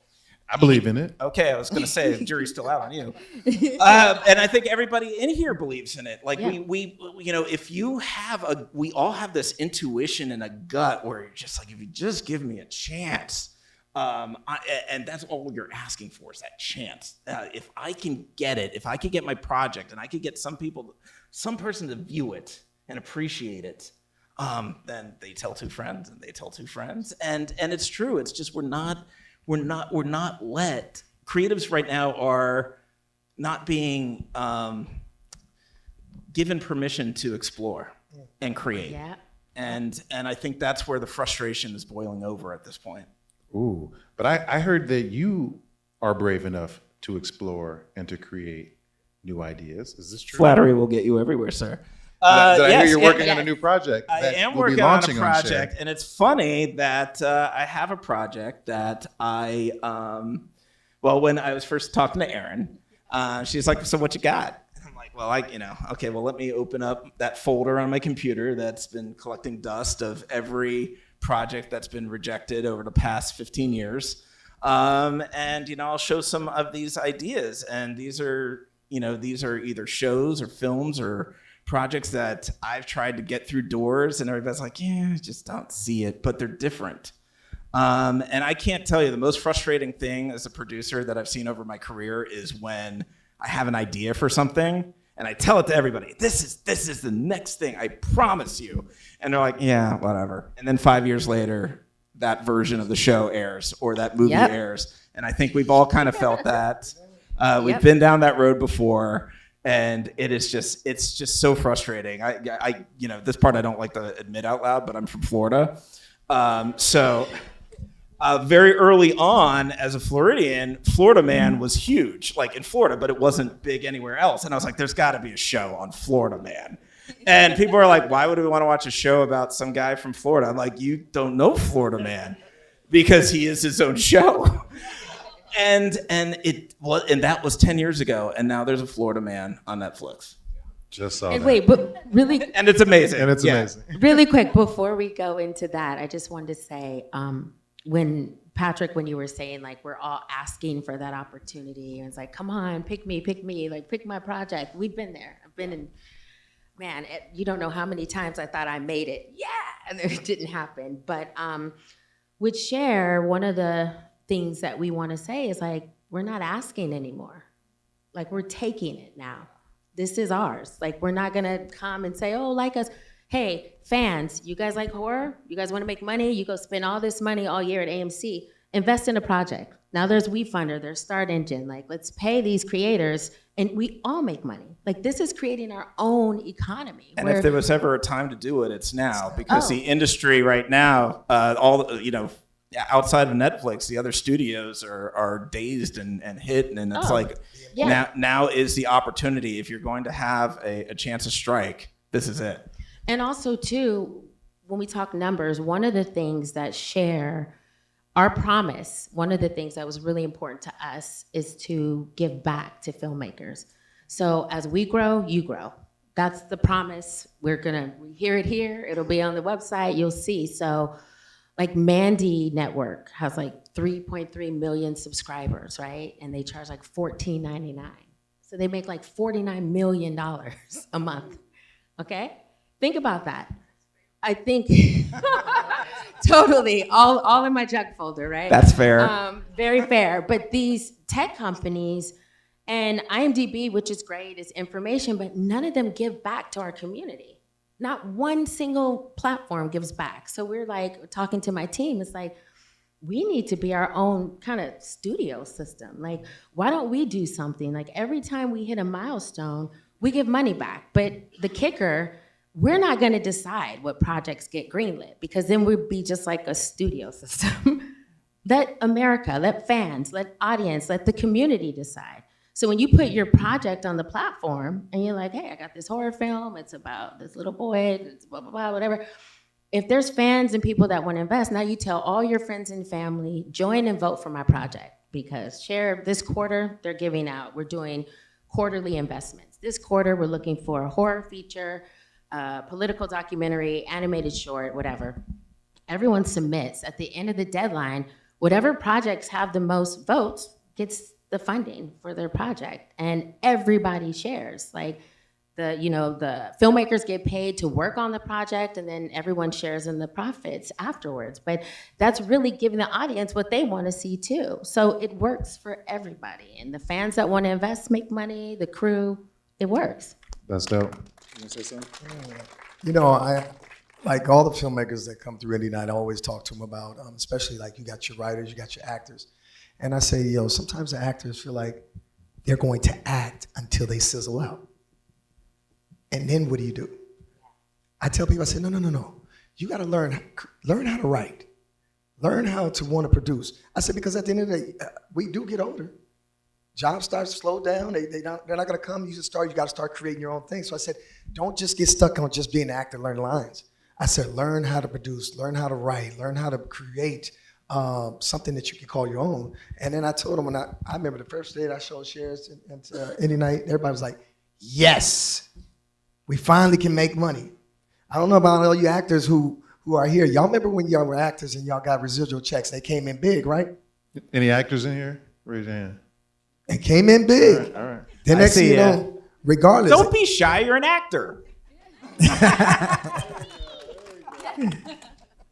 I believe in it. Okay, I was going to say the jury's still out on you, and I think everybody in here believes in it. Like we if you have we all have this intuition and a gut where you're just like, if you just give me a chance, and that's all you're asking for is that chance. If I can get it, if I could get my project, and I could get some person to view it and appreciate it, then they tell two friends, and they tell two friends, and it's true. It's just we're not let. Creatives right now are not being given permission to explore and create. Yeah. And I think that's where the frustration is boiling over at this point. Ooh, but I heard that you are brave enough to explore and to create new ideas. Is this true? Flattery will get you everywhere, sir. Did I hear yes, you're working on a new project? I that am will be working on a launching project, SHARE? and it's funny that I have a project that when I was first talking to Erin, she's like, so what you got? And I'm like, well, okay, well, let me open up that folder on my computer that's been collecting dust of every project that's been rejected over the past 15 years. And I'll show some of these ideas, and these are either shows or films or projects that I've tried to get through doors, and everybody's like, yeah, I just don't see it, but they're different. And I can't tell you, the most frustrating thing as a producer that I've seen over my career is when I have an idea for something and I tell it to everybody, this is the next thing, I promise you. And they're like, yeah, whatever. And then 5 years later, that version of the show airs or that movie airs. And I think we've all kind of felt that. We've been down that road before. And it's just so frustrating. I this part I don't like to admit out loud, but I'm from Florida. So very early on as a Floridian, Florida Man was huge, like in Florida, but it wasn't big anywhere else. And I was like, there's got to be a show on Florida Man. And people are like, why would we want to watch a show about some guy from Florida? I'm like, you don't know Florida Man because he is his own show. And that was 10 years ago, and now there's a Florida Man on Netflix. Just saw And that. wait, but really, and it's amazing. And it's amazing. really quick before we go into that, I just wanted to say, when Patrick, when you were saying like we're all asking for that opportunity, and it's like, come on, pick me, like pick my project. We've been there. I've been in. Man, you don't know how many times I thought I made it. Yeah, and it didn't happen. But with SHARE, one of the things that we want to say is like, we're not asking anymore. Like, we're taking it now. This is ours. Like, we're not gonna come and say, oh, like us. Hey, fans, you guys like horror? You guys wanna make money? You go spend all this money all year at AMC. Invest in a project. Now there's WeFunder, there's Start Engine. Like, let's pay these creators and we all make money. Like, this is creating our own economy. And if there was ever a time to do it, it's now, because the industry right now, outside of Netflix, the other studios are dazed and hit, and it's now is the opportunity. If you're going to have a chance to strike, this is it. And also too, when we talk numbers, one of the things that SHARE, our promise, one of the things that was really important to us is to give back to filmmakers. So as we grow, you grow. That's the promise. We hear it here. It'll be on the website. You'll see. So like Mandy Network has like 3.3 million subscribers, right? And they charge like $14.99. So they make like $49 million a month, okay? Think about that. I think, totally, all in my junk folder, right? That's fair. Very fair, but these tech companies and IMDb, which is great, is information, but none of them give back to our community. Not one single platform gives back. So we're like, talking to my team, it's like, we need to be our own kind of studio system. Like, why don't we do something? Like every time we hit a milestone, we give money back. But the kicker, we're not going to decide what projects get greenlit, because then we'd be just like a studio system. Let America, let fans, let audience, let the community decide. So when you put your project on the platform and you're like, hey, I got this horror film, it's about this little boy, it's blah, blah, blah, whatever. If there's fans and people that want to invest, now you tell all your friends and family, join and vote for my project, because SHARE, this quarter, they're giving out, we're doing quarterly investments. This quarter, we're looking for a horror feature, political documentary, animated short, whatever. Everyone submits. At the end of the deadline, whatever projects have the most votes gets the funding for their project, and everybody shares. Like the filmmakers get paid to work on the project, and then everyone shares in the profits afterwards. But that's really giving the audience what they want to see too. So it works for everybody, and the fans that want to invest make money, the crew, it works. That's dope. You want to say something? You know, I like all the filmmakers that come through IndieNight, I always talk to them about, especially like you got your writers, you got your actors. And I say, sometimes the actors feel like they're going to act until they sizzle out. And then what do? I tell people, I say, no. You got to learn how to write. Learn how to want to produce. I said, because at the end of the day, we do get older. Jobs start to slow down. They're not going to come. You got to start creating your own thing. So I said, don't just get stuck on just being an actor, learn lines. I said, learn how to produce, learn how to write, learn how to create something that you can call your own. And then I told them, when I remember the first day that I showed shares in IndieNight, everybody was like, yes, we finally can make money. I don't know about all you actors who are here. Y'all remember when y'all were actors and y'all got residual checks? They came in big, right? Any actors in here? Raise your hand. They came in big. All right. The next thing you know, regardless. Don't be shy, you're an actor.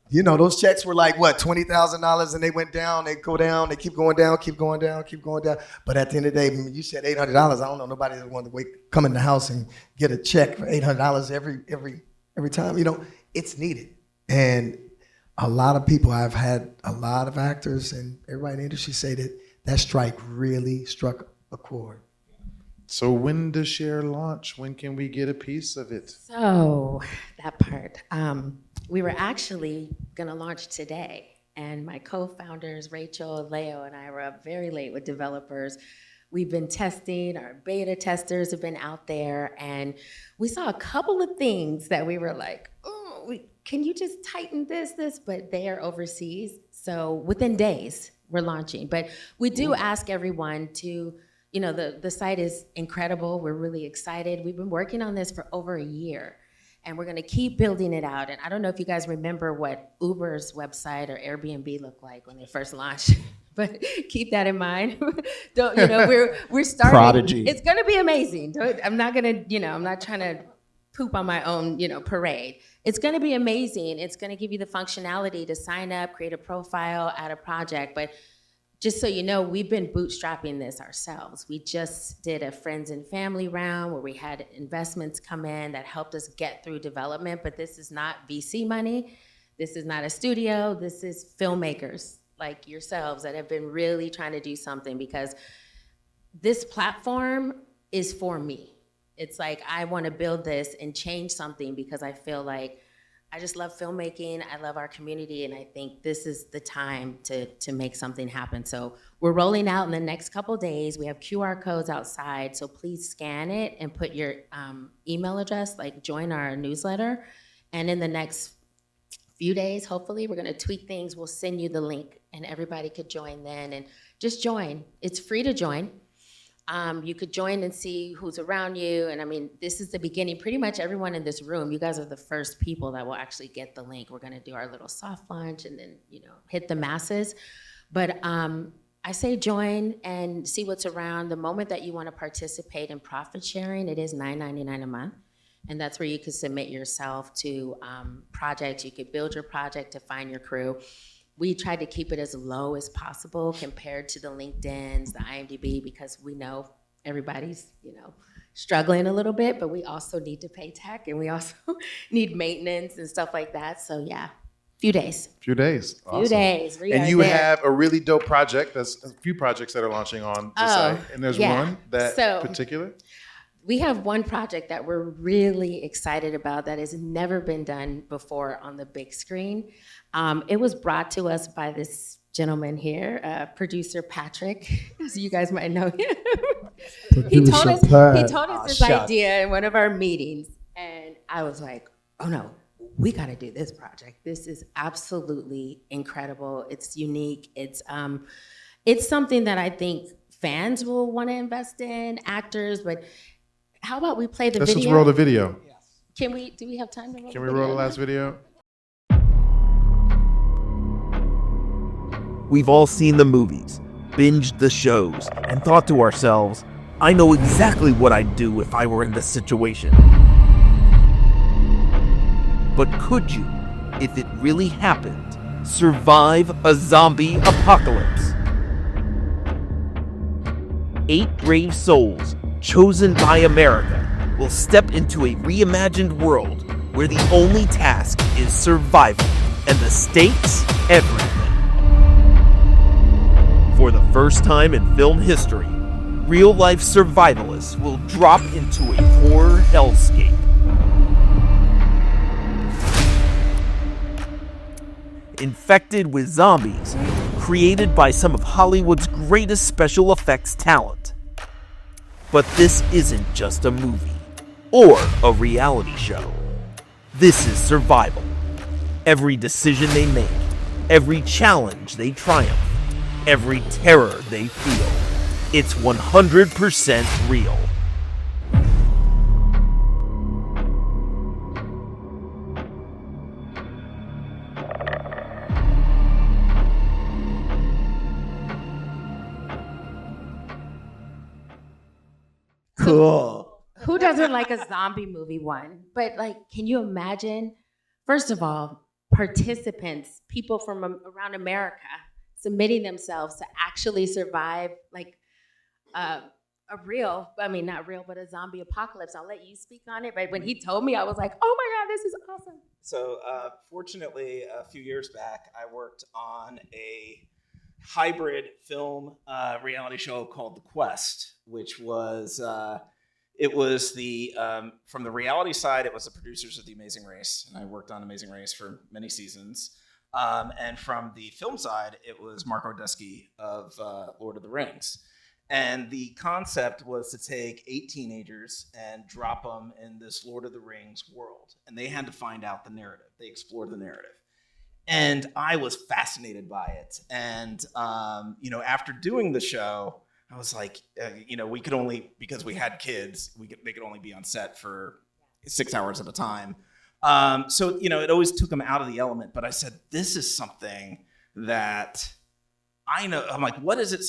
You know, those checks were like, what, $20,000, and they went down, they go down, they keep going down, keep going down, keep going down. But at the end of the day, when you said $800, I don't know nobody that wanted to come in the house and get a check for $800 every time. You know, it's needed. And a lot of people, I've had a lot of actors and everybody in the industry say that strike really struck a chord. So when does SHARE launch? When can we get a piece of it? So that part, we were actually gonna launch today, and my co-founders, Rachel, Leo, and I were up very late with developers. We've been testing, our beta testers have been out there, and we saw a couple of things that we were like, oh, can you just tighten this, but they are overseas. So within days, we're launching. But we do ask everyone to, the site is incredible. We're really excited. We've been working on this for over a year, and we're gonna keep building it out. And I don't know if you guys remember what Uber's website or Airbnb looked like when they first launched, but keep that in mind. We're starting. Prodigy. It's gonna be amazing. I'm not trying to poop on my own, parade. It's gonna be amazing. It's gonna give you the functionality to sign up, create a profile, add a project, but just so you know, we've been bootstrapping this ourselves. We just did a friends and family round where we had investments come in that helped us get through development, but this is not VC money. This is not a studio. This is filmmakers like yourselves that have been really trying to do something, because this platform is for me. It's like, I want to build this and change something because I feel like I just love filmmaking, I love our community, and I think this is the time to make something happen. So we're rolling out in the next couple days. We have QR codes outside, so please scan it and put your email address, like join our newsletter. And in the next few days, hopefully, we're gonna tweak things. We'll send you the link and everybody could join then, and just join. It's free to join. You could join and see who's around you. And I mean, this is the beginning. Pretty much everyone in this room, you guys are the first people that will actually get the link. We're gonna do our little soft launch and then, hit the masses. But I say join and see what's around. The moment that you wanna participate in profit sharing, it is $9.99 a month. And that's where you can submit yourself to projects. You could build your project to find your crew. We tried to keep it as low as possible compared to the LinkedIns, the IMDb, because we know everybody's, struggling a little bit, but we also need to pay tech and we also need maintenance and stuff like that. So yeah, few days. Few days. Awesome. Few days. And you have a really dope project. There's a few projects that are launching on the site. And there's one that particular? we have one project that we're really excited about that has never been done before on the big screen. It was brought to us by this gentleman here, producer Patrick, as you guys might know him. He told us this idea in one of our meetings, and I was like, oh no, we got to do this project. This is absolutely incredible. It's unique. It's something that I think fans will want to invest in, actors, but how about we play the video? Let's just roll the video. Do we have time to roll the video? Can we roll the last video? We've all seen the movies, binged the shows, and thought to ourselves, I know exactly what I'd do if I were in this situation. But could you, if it really happened, survive a zombie apocalypse? 8 brave souls, chosen by America, will step into a reimagined world where the only task is survival, and the stakes, everything. For the first time in film history, real-life survivalists will drop into a horror hellscape. Infected with zombies, created by some of Hollywood's greatest special effects talent. But this isn't just a movie or a reality show. This is survival. Every decision they make, every challenge they triumph, every terror they feel, it's 100% real. Cool. Who doesn't like a zombie movie one? But like, can you imagine, first of all, participants, people from around America submitting themselves to actually survive like a real, I mean, not real, but a zombie apocalypse. I'll let you speak on it. But when he told me, I was like, oh my God, this is awesome. So fortunately, a few years back, I worked on a hybrid film reality show called The Quest, which was, it was the, from the reality side, it was the producers of The Amazing Race. And I worked on Amazing Race for many seasons. And from the film side, it was Mark Ordesky of Lord of the Rings. And the concept was to take 8 teenagers and drop them in this Lord of the Rings world. And they had to find out the narrative. They explored the narrative. And I was fascinated by it. And, after doing the show, I was like, we could only, because we had kids, they could only be on set for 6 hours at a time. So it always took them out of the element. But I said, this is something that I know. I'm like, what is it?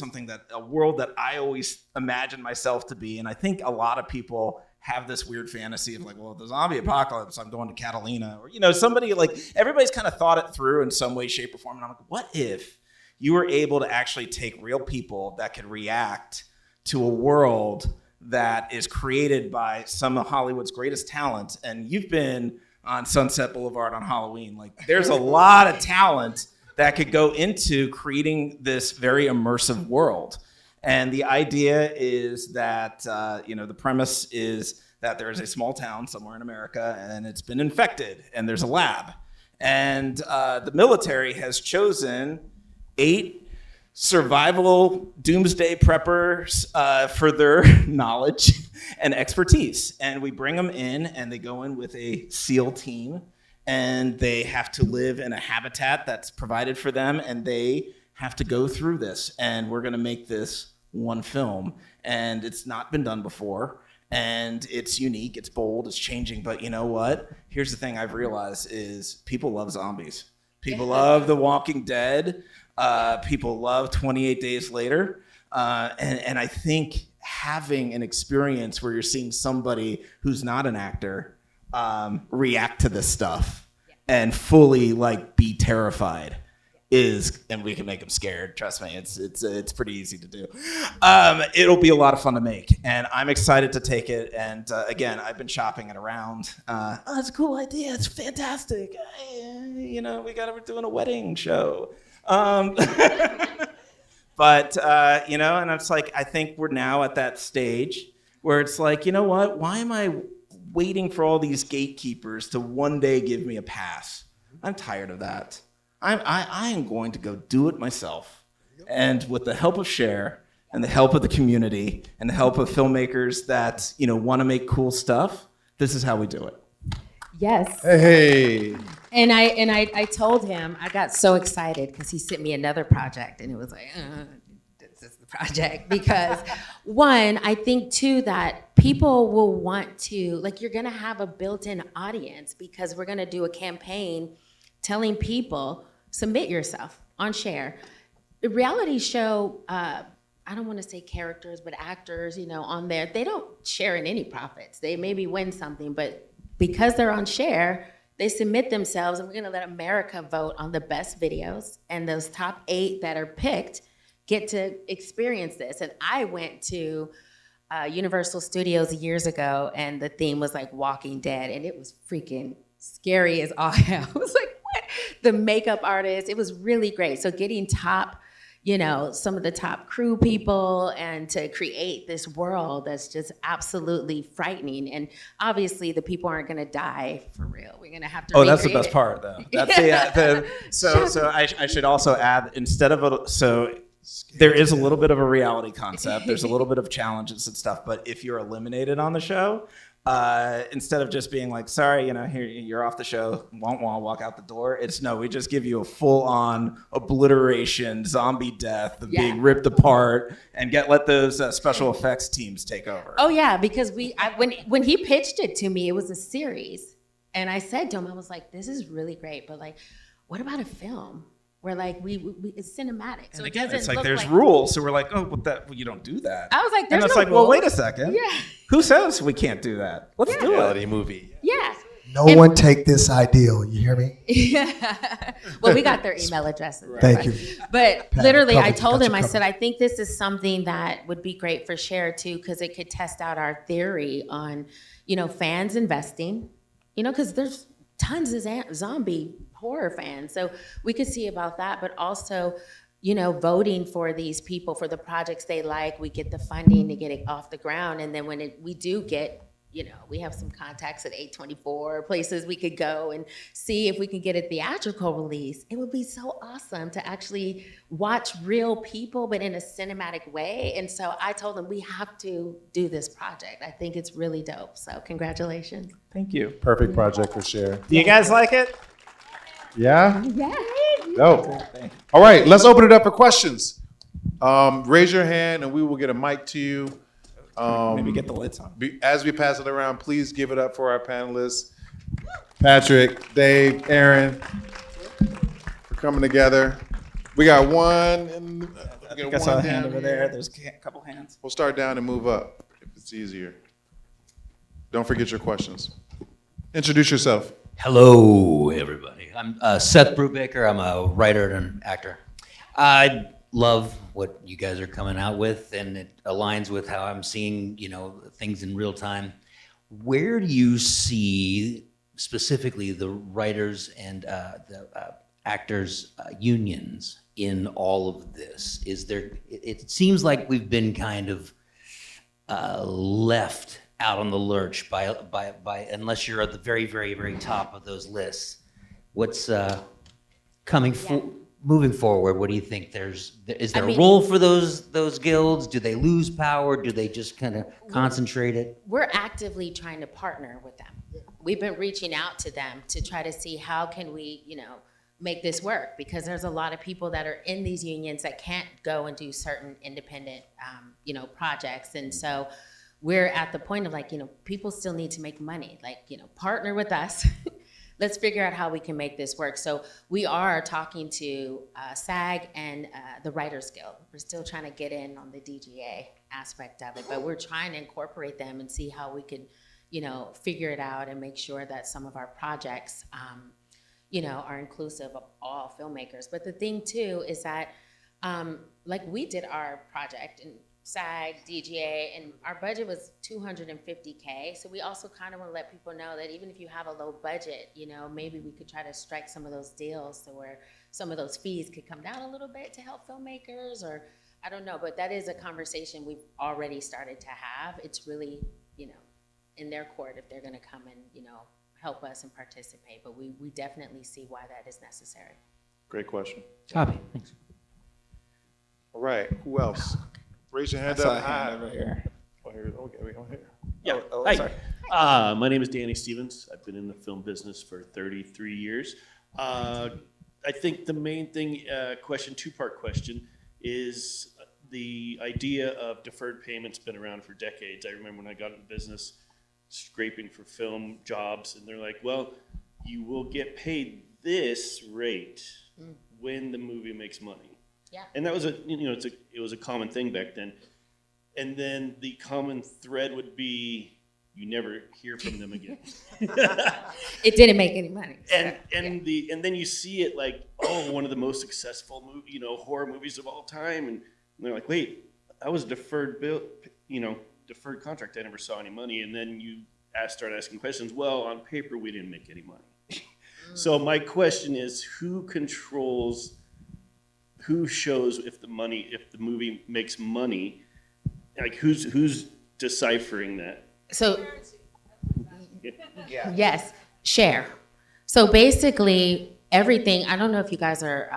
A world that I always imagined myself to be. And I think a lot of people have this weird fantasy of like, well, the zombie apocalypse, I'm going to Catalina, or, somebody like, everybody's kind of thought it through in some way, shape, or form. And I'm like, what if you were able to actually take real people that could react to a world that is created by some of Hollywood's greatest talent? And you've been on Sunset Boulevard on Halloween. Like, there's a lot of talent that could go into creating this very immersive world. And the idea is that, the premise is that there is a small town somewhere in America and it's been infected and there's a lab. And the military has chosen 8 survival doomsday preppers for their knowledge and expertise. And we bring them in and they go in with a SEAL team and they have to live in a habitat that's provided for them and they have to go through this. And we're gonna make this one film. And it's not been done before. And it's unique, it's bold, it's changing. But you know what? Here's the thing I've realized is people love zombies. People love The Walking Dead. People love 28 Days Later. And I think having an experience where you're seeing somebody who's not an actor react to this stuff and fully like be terrified and we can make them scared. Trust me, it's pretty easy to do. It'll be a lot of fun to make, and I'm excited to take it. And again, I've been shopping it around. It's a cool idea. It's fantastic. We're doing a wedding show. But and it's like I think we're now at that stage where it's like, you know what? Why am I waiting for all these gatekeepers to one day give me a pass? I'm tired of that. I am going to go do it myself. And with the help of SHARE and the help of the community and the help of filmmakers that, want to make cool stuff, this is how we do it. Yes. Hey. And I told him, I got so excited because he sent me another project and it was like, this is the project. Because one, I think too that people will want to, like you're gonna have a built-in audience because we're gonna do a campaign telling people, submit yourself on SHARE. The reality show, I don't want to say characters, but actors, on there, they don't share in any profits. They maybe win something, but because they're on SHARE, they submit themselves, and we're gonna let America vote on the best videos, and those top 8 that are picked get to experience this. And I went to Universal Studios years ago, and the theme was like Walking Dead, and it was freaking scary as all hell. I was like, what? The makeup artist, it was really great. So getting top, some of the top crew people and to create this world that's just absolutely frightening. And obviously the people aren't gonna die for real. We're gonna have to recreate that's the best part though. That's so I should also add, there is a little bit of a reality concept. There's a little bit of challenges and stuff, but if you're eliminated on the show, instead of just being like, sorry, here you're off the show, won't walk out the door. It's no, we just give you a full-on obliteration, zombie death of being ripped apart, and let those special effects teams take over. Oh yeah, because when he pitched it to me, it was a series, and I said to him, I was like, this is really great, but like, what about a film? Where like we it's cinematic, so and again, it's like look there's rules, so we're like, you don't do that. I was like, there's no like, rules. well, wait a second. Yeah. Who says we can't do that? Let's do it. Reality movie. Yeah. No one take this ideal. You hear me? Yeah. Well, we got their email addresses. Thank you. But Pat, literally, I covered. told Got him, you I covered. said, I think this is something that would be great for SHARE too, because it could test out our theory on, fans investing, because there's tons of zombie horror fans. So we could see about that, but also, voting for these people for the projects they like. We get the funding to get it off the ground. And then when we do get, we have some contacts at 824, places we could go and see if we can get a theatrical release. It would be so awesome to actually watch real people, but in a cinematic way. And so I told them we have to do this project. I think it's really dope. So congratulations. Thank you. Perfect project for SHARE. Do you guys like it? Yeah? Yeah. Dope. All right, let's open it up for questions. Raise your hand and we will get a mic to you. Maybe get the lights on. As we pass it around, please give it up for our panelists. Patrick, Dave, Erin, for coming together. We got one. I think I saw a hand over there. There's a couple hands. We'll start down and move up if it's easier. Don't forget your questions. Introduce yourself. Hello, everybody. I'm Seth Brubaker. I'm a writer and actor. I love what you guys are coming out with, and it aligns with how I'm seeing, things in real time. Where do you see specifically the writers and the actors unions in all of this? It seems like we've been kind of left out on the lurch by unless you're at the very, very, very top of those lists. What's moving forward? What do you think? Is there a role for those guilds? Do they lose power? Do they just kind of concentrate it? We're actively trying to partner with them. We've been reaching out to them to try to see how can we, make this work, because there's a lot of people that are in these unions that can't go and do certain independent, projects. And so we're at the point of people still need to make money, partner with us. Let's figure out how we can make this work. So we are talking to SAG and the Writers Guild. We're still trying to get in on the DGA aspect of it, but we're trying to incorporate them and see how we could, figure it out and make sure that some of our projects, are inclusive of all filmmakers. But the thing too is that, we did our project and SAG, DGA, and our budget was $250K. So we also kind of want to let people know that even if you have a low budget, maybe we could try to strike some of those deals so where some of those fees could come down a little bit to help filmmakers, or I don't know, but that is a conversation we've already started to have. It's really, in their court if they're gonna come and, help us and participate, but we definitely see why that is necessary. Great question. Copy, thanks. All right, who else? Raise your hand I saw up a hand high. over here. Oh, here, okay, we go here. Yeah. Oh, Hi. sorry. My name is Danny Stevens. I've been in the film business for 33 years. I think the main thing, two-part question, is the idea of deferred payments been around for decades. I remember when I got into business, scraping for film jobs, and they're like, well, you will get paid this rate when the movie makes money. Yeah. And that was it was a common thing back then. And then the common thread would be you never hear from them again. It didn't make any money. And then you see it like, oh, one of the most successful horror movies of all time, and they're like, wait, that was a deferred deferred contract. I never saw any money. And then you start asking questions. Well, on paper, we didn't make any money. So my question is, who shows if the movie makes money? Like, who's deciphering that? So, Yeah. yes, SHARE. So basically, everything, I don't know if you guys are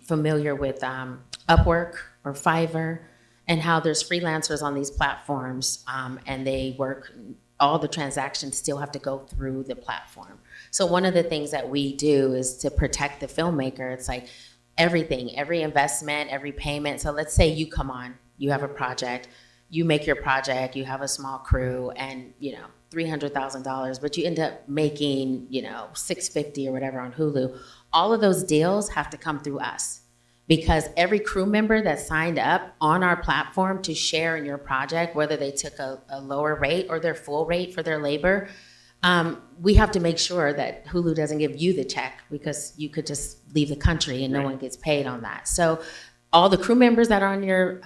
familiar with Upwork or Fiverr and how there's freelancers on these platforms and they work, all the transactions still have to go through the platform. So one of the things that we do is to protect the filmmaker. It's like everything, every investment, every payment. So let's say you come on, you have a project, you make your project, you have a small crew and, $300,000, but you end up making, $650 or whatever on Hulu. All of those deals have to come through us because every crew member that signed up on our platform to share in your project, whether they took a lower rate or their full rate for their labor, we have to make sure that Hulu doesn't give you the check because you could just leave the country and no one gets paid on that. So all the crew members that are on your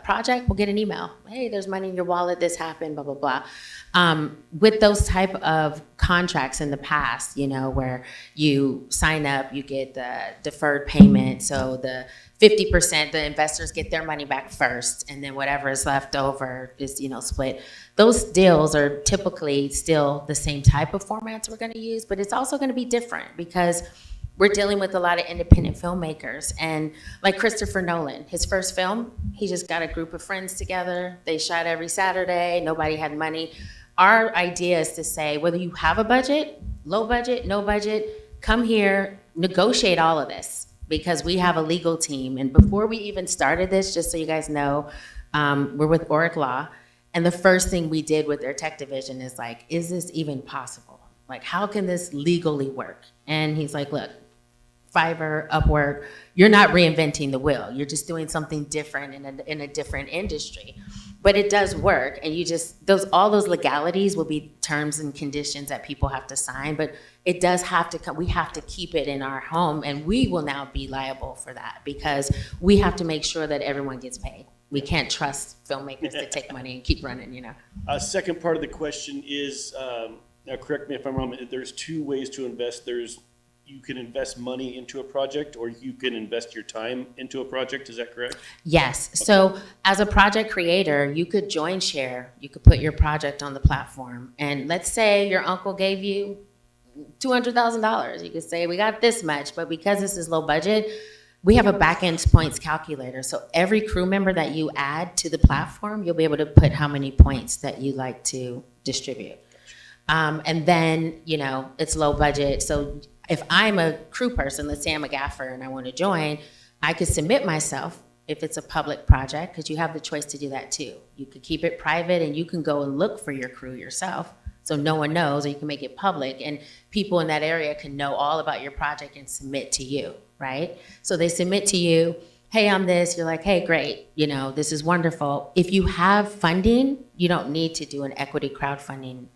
project will get an email. Hey, there's money in your wallet, this happened, blah, blah, blah. With those type of contracts in the past, where you sign up, you get the deferred payment. So the 50%, the investors get their money back first, and then whatever is left over is, split. Those deals are typically still the same type of formats we're gonna use, but it's also gonna be different because we're dealing with a lot of independent filmmakers. And like Christopher Nolan, his first film, he just got a group of friends together. They shot every Saturday, nobody had money. Our idea is to say, whether you have a budget, low budget, no budget, come here, negotiate all of this because we have a legal team. And before we even started this, just so you guys know, we're with Oric Law. And the first thing we did with their tech division is like, is this even possible? Like, how can this legally work? And he's like, look, Fiverr, Upwork, you're not reinventing the wheel. You're just doing something different in a different industry. But it does work, and all those legalities will be terms and conditions that people have to sign, but it does have to come, we have to keep it in our home, and we will now be liable for that because we have to make sure that everyone gets paid. We can't trust filmmakers to take money and keep running, Second part of the question is, now correct me if I'm wrong, there's two ways to invest. You can invest money into a project or you can invest your time into a project. Is that correct? Yes. So as a project creator, you could join SHARE. You could put your project on the platform. And let's say your uncle gave you $200,000. You could say, we got this much, but because this is low budget, we have a back-end points calculator. So every crew member that you add to the platform, you'll be able to put how many points that you like to distribute. And then, it's low budget. So if I'm a crew person, let's say I'm a gaffer and I want to join, I could submit myself if it's a public project, because you have the choice to do that too. You could keep it private and you can go and look for your crew yourself so no one knows, or you can make it public and people in that area can know all about your project and submit to you, right? So they submit to you, hey, I'm this, you're like, hey, great, this is wonderful. If you have funding, you don't need to do an equity crowdfunding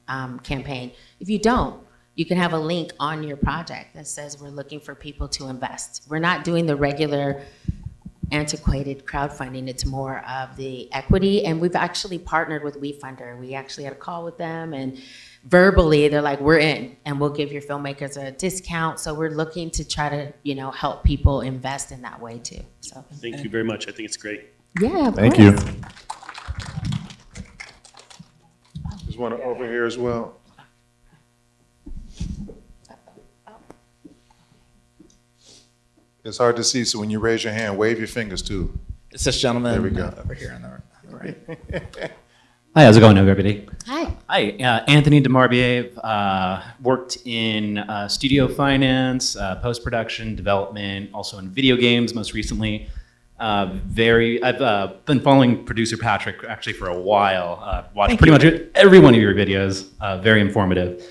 campaign. If you don't, you can have a link on your project that says we're looking for people to invest. We're not doing the regular antiquated crowdfunding. It's more of the equity. And we've actually partnered with WeFunder. We actually had a call with them and verbally they're like, we're in and we'll give your filmmakers a discount. So we're looking to try to, help people invest in that way too. So Thank you very much. I think it's great. Yeah, of Thank course. you. There's one over here as well. It's hard to see, so when you raise your hand, wave your fingers too. It's this gentleman There we go. over here on the right. Hi, how's it going, everybody? Hi. Hi, Anthony DeMarbier. Worked in studio finance, post-production, development, also in video games most recently. I've been following producer Patrick actually for a while. Watched pretty much every one of your videos. Very informative.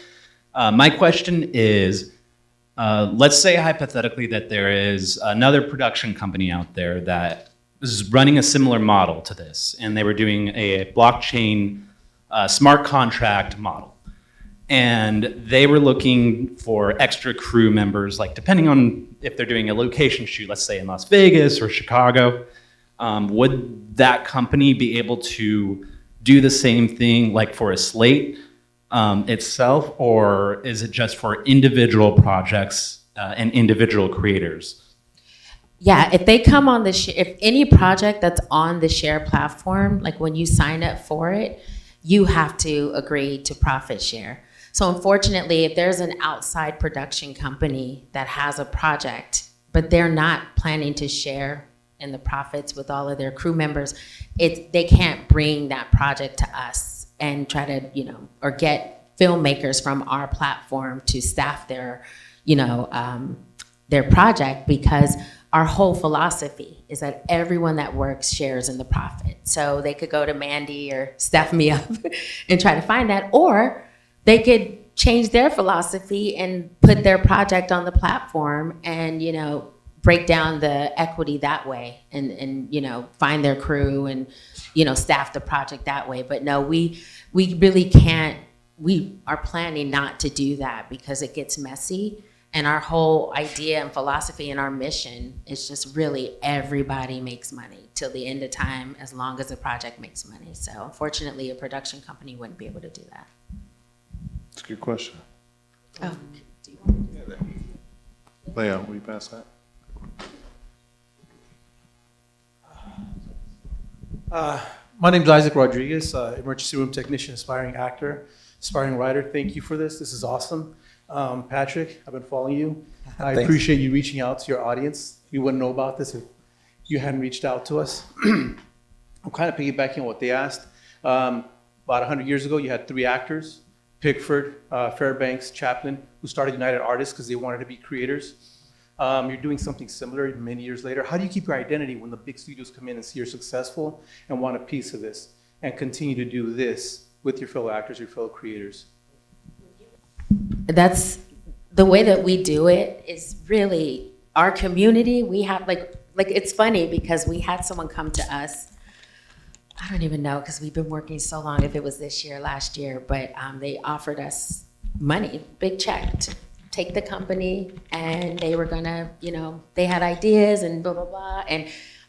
My question is, let's say hypothetically that there is another production company out there that is running a similar model to this, and they were doing a blockchain smart contract model. And they were looking for extra crew members, like depending on if they're doing a location shoot, let's say in Las Vegas or Chicago, would that company be able to do the same thing like for a slate itself, or is it just for individual projects and individual creators? Yeah, if they come on the if any project that's on the Share platform, like when you sign up for it, you have to agree to profit share. So unfortunately, if there's an outside production company that has a project, but they're not planning to share in the profits with all of their crew members, they can't bring that project to us and try to, or get filmmakers from our platform to staff their project, because our whole philosophy is that everyone that works shares in the profit. So they could go to Mandy or staff me up and try to find that, or they could change their philosophy and put their project on the platform and, break down the equity that way and find their crew and, staff the project that way. But no, we really can't, we are planning not to do that because it gets messy. And our whole idea and philosophy and our mission is just really everybody makes money till the end of time, as long as the project makes money. So unfortunately, a production company wouldn't be able to do that. That's a good question. Oh. Leo, will you pass that? My name is Isaac Rodriguez, emergency room technician, aspiring actor, aspiring writer. Thank you for this. This is awesome. Patrick, I've been following you. I Thanks. appreciate you reaching out to your audience. We wouldn't know about this if you hadn't reached out to us. I'm kind of piggybacking on what they asked. About 100 years ago, you had 3 actors, Pickford, Fairbanks, Chaplin, who started United Artists because they wanted to be creators. You're doing something similar many years later. How do you keep your identity when the big studios come in and see you're successful and want a piece of this and continue to do this with your fellow actors, your fellow creators? That's the way that we do it. Is really our community. We have like it's funny because we had someone come to us. I don't even know, because we've been working so long, if it was this year, last year, but they offered us money, big check, to take the company, and they were gonna, they had ideas and blah, blah, blah. And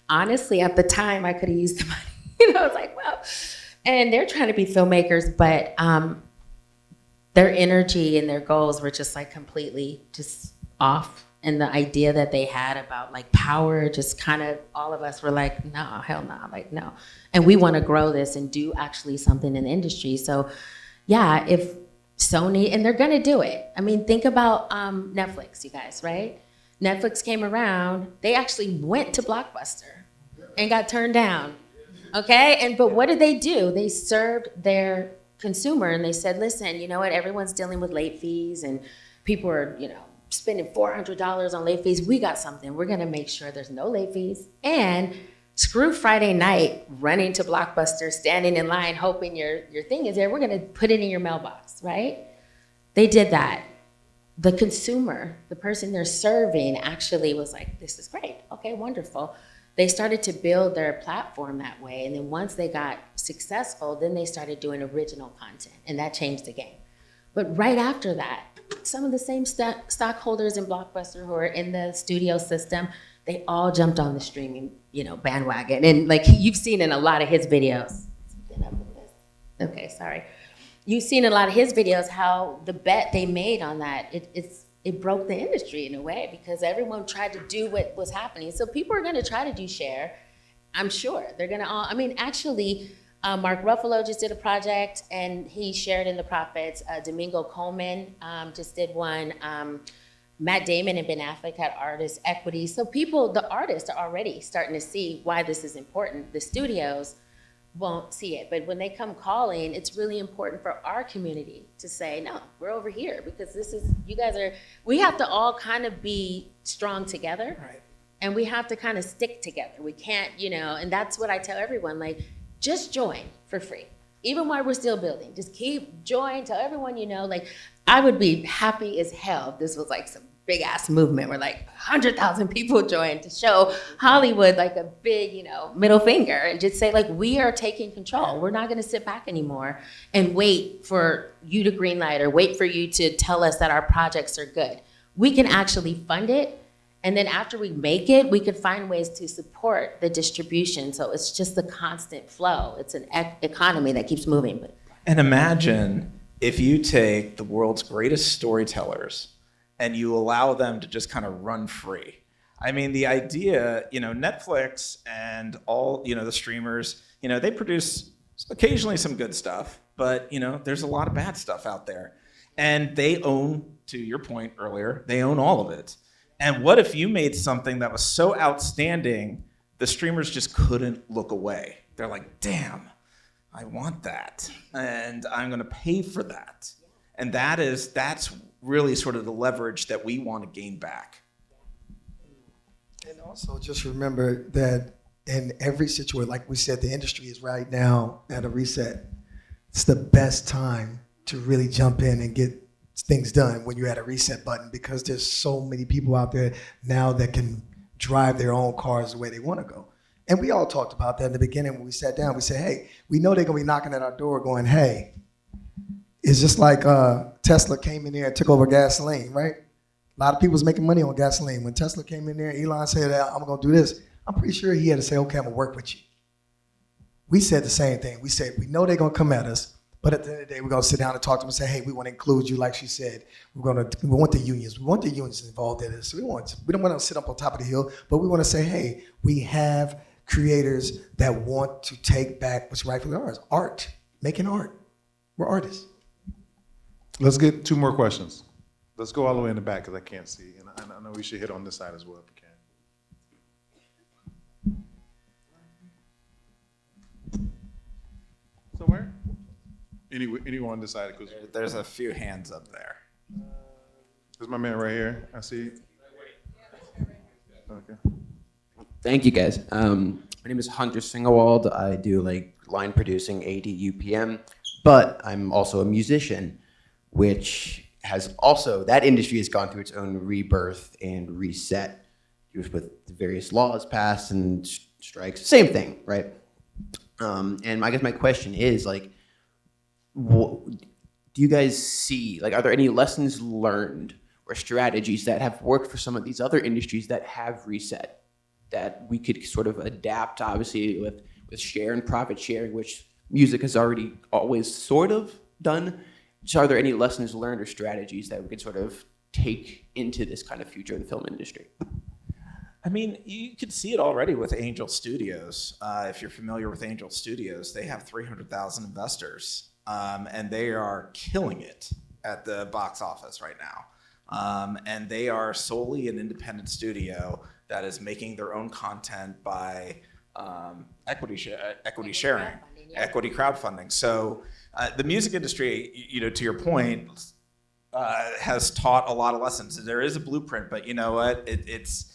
honestly, at the time, I could have used the money. I was like, well, and they're trying to be filmmakers, but their energy and their goals were just like completely just off. And the idea that they had about like power, just kind of, all of us were like, no, hell no, like no. And we want to grow this and do actually something in the industry. So yeah, if Sony, and they're gonna do it. I mean, think about Netflix, you guys, right? Netflix came around, they actually went to Blockbuster and got turned down, okay? But what did they do? They served their consumer and they said, listen, you know what, everyone's dealing with late fees and people are, spending $400 on late fees. We got something. We're gonna make sure there's no late fees, and screw Friday night running to Blockbuster, standing in line, hoping your thing is there. We're gonna put it in your mailbox, right? They did that. The consumer, the person they're serving, actually was like, this is great, okay, wonderful. They started to build their platform that way, and then once they got successful, then they started doing original content, and that changed the game. But right after that, some of the same stockholders in Blockbuster who are in the studio system, they all jumped on the streaming, bandwagon. And like you've seen in a lot of his videos. Okay, sorry. You've seen in a lot of his videos how the bet they made on that, it broke the industry in a way, because everyone tried to do what was happening. So people are gonna try to do share, I'm sure they're gonna all, I mean, actually, Mark Ruffalo just did a project and he shared in the profits. Domingo Coleman just did one. Matt Damon and Ben Affleck had artist equity. So people, the artists are already starting to see why this is important. The studios won't see it, but when they come calling, it's really important for our community to say, no, we're over here because this is, you guys are, we have to all kind of be strong together. Right. And we have to kind of stick together. We can't, you know, and that's what I tell everyone, like, just join for free. Even while we're still building, just join, tell everyone you know, like, I would be happy as hell if this was like some big ass movement where like 100,000 people joined to show Hollywood like a big, you know, middle finger and just say like, we are taking control. We're not gonna sit back anymore and wait for you to greenlight or wait for you to tell us that our projects are good. We can actually fund it. And then after we make it, we could find ways to support the distribution. So it's just the constant flow. It's an economy that keeps moving. And imagine if you take the world's greatest storytellers and you allow them to just kind of run free. I mean, the idea, you know, Netflix and all, you know, the streamers, you know, they produce occasionally some good stuff, but, you know, there's a lot of bad stuff out there. And they own, to your point earlier, they own all of it. And what if you made something that was so outstanding, the streamers just couldn't look away? They're like, damn, I want that. And I'm gonna pay for that. And that's really sort of the leverage that we want to gain back. And also just remember that in every situation, like we said, the industry is right now at a reset. It's the best time to really jump in and get things done when you're at a reset button, because there's so many people out there now that can drive their own cars the way they want to go. And we all talked about that in the beginning when we sat down. We said, hey, we know they're going to be knocking at our door going, hey, it's just like Tesla came in there and took over gasoline, right? A lot of people was making money on gasoline. When Tesla came in there, Elon said, I'm going to do this. I'm pretty sure he had to say, okay, I'm going to work with you. We said the same thing. We said, we know they're going to come at us. But at the end of the day, we're going to sit down and talk to them and say, hey, we want to include you, like she said. We want the unions. We want the unions involved in this. We don't want to sit up on top of the hill, but we want to say, hey, we have creators that want to take back what's rightfully ours. Art, making art. We're artists. Let's get 2 more questions. Let's go all the way in the back because I can't see. And I know we should hit on this side as well if we can. Somewhere? Anyone decided? There's a few hands up there. There's my man right here. I see. Okay. Thank you, guys. My name is Hunter Singewald. I do like line producing, AD, UPM, but I'm also a musician, which has also, that industry has gone through its own rebirth and reset with the various laws passed and strikes. Same thing, right? And I guess my question is like, do you guys see, like, are there any lessons learned or strategies that have worked for some of these other industries that have reset that we could sort of adapt, obviously, with share and profit sharing, which music has already always sort of done? So are there any lessons learned or strategies that we could sort of take into this kind of future in the film industry? I mean, you can see it already with Angel Studios. If you're familiar with Angel Studios, they have 300,000 investors. And they are killing it at the box office right now. And they are solely an independent studio that is making their own content by equity sharing, equity crowdfunding. So the music industry, you know, to your point, has taught a lot of lessons. There is a blueprint, but you know what? It's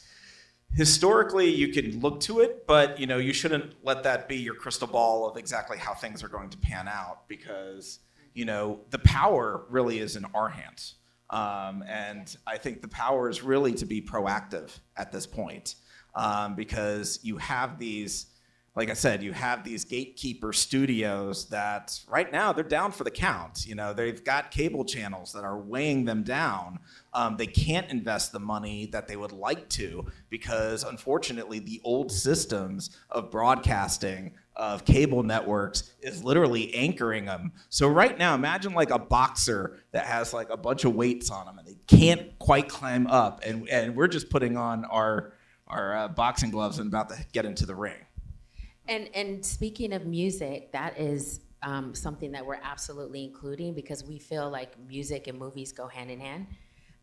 historically, you can look to it, but you know, you shouldn't let that be your crystal ball of exactly how things are going to pan out, because you know, the power really is in our hands. And I think the power is really to be proactive at this point, because you have these, like I said, you have these gatekeeper studios that right now they're down for the count. You know, they've got cable channels that are weighing them down. They can't invest the money that they would like to, because unfortunately the old systems of broadcasting, of cable networks, is literally anchoring them. So right now, imagine like a boxer that has like a bunch of weights on them and they can't quite climb up, and we're just putting on our boxing gloves and about to get into the ring. And speaking of music, that is something that we're absolutely including because we feel like music and movies go hand in hand.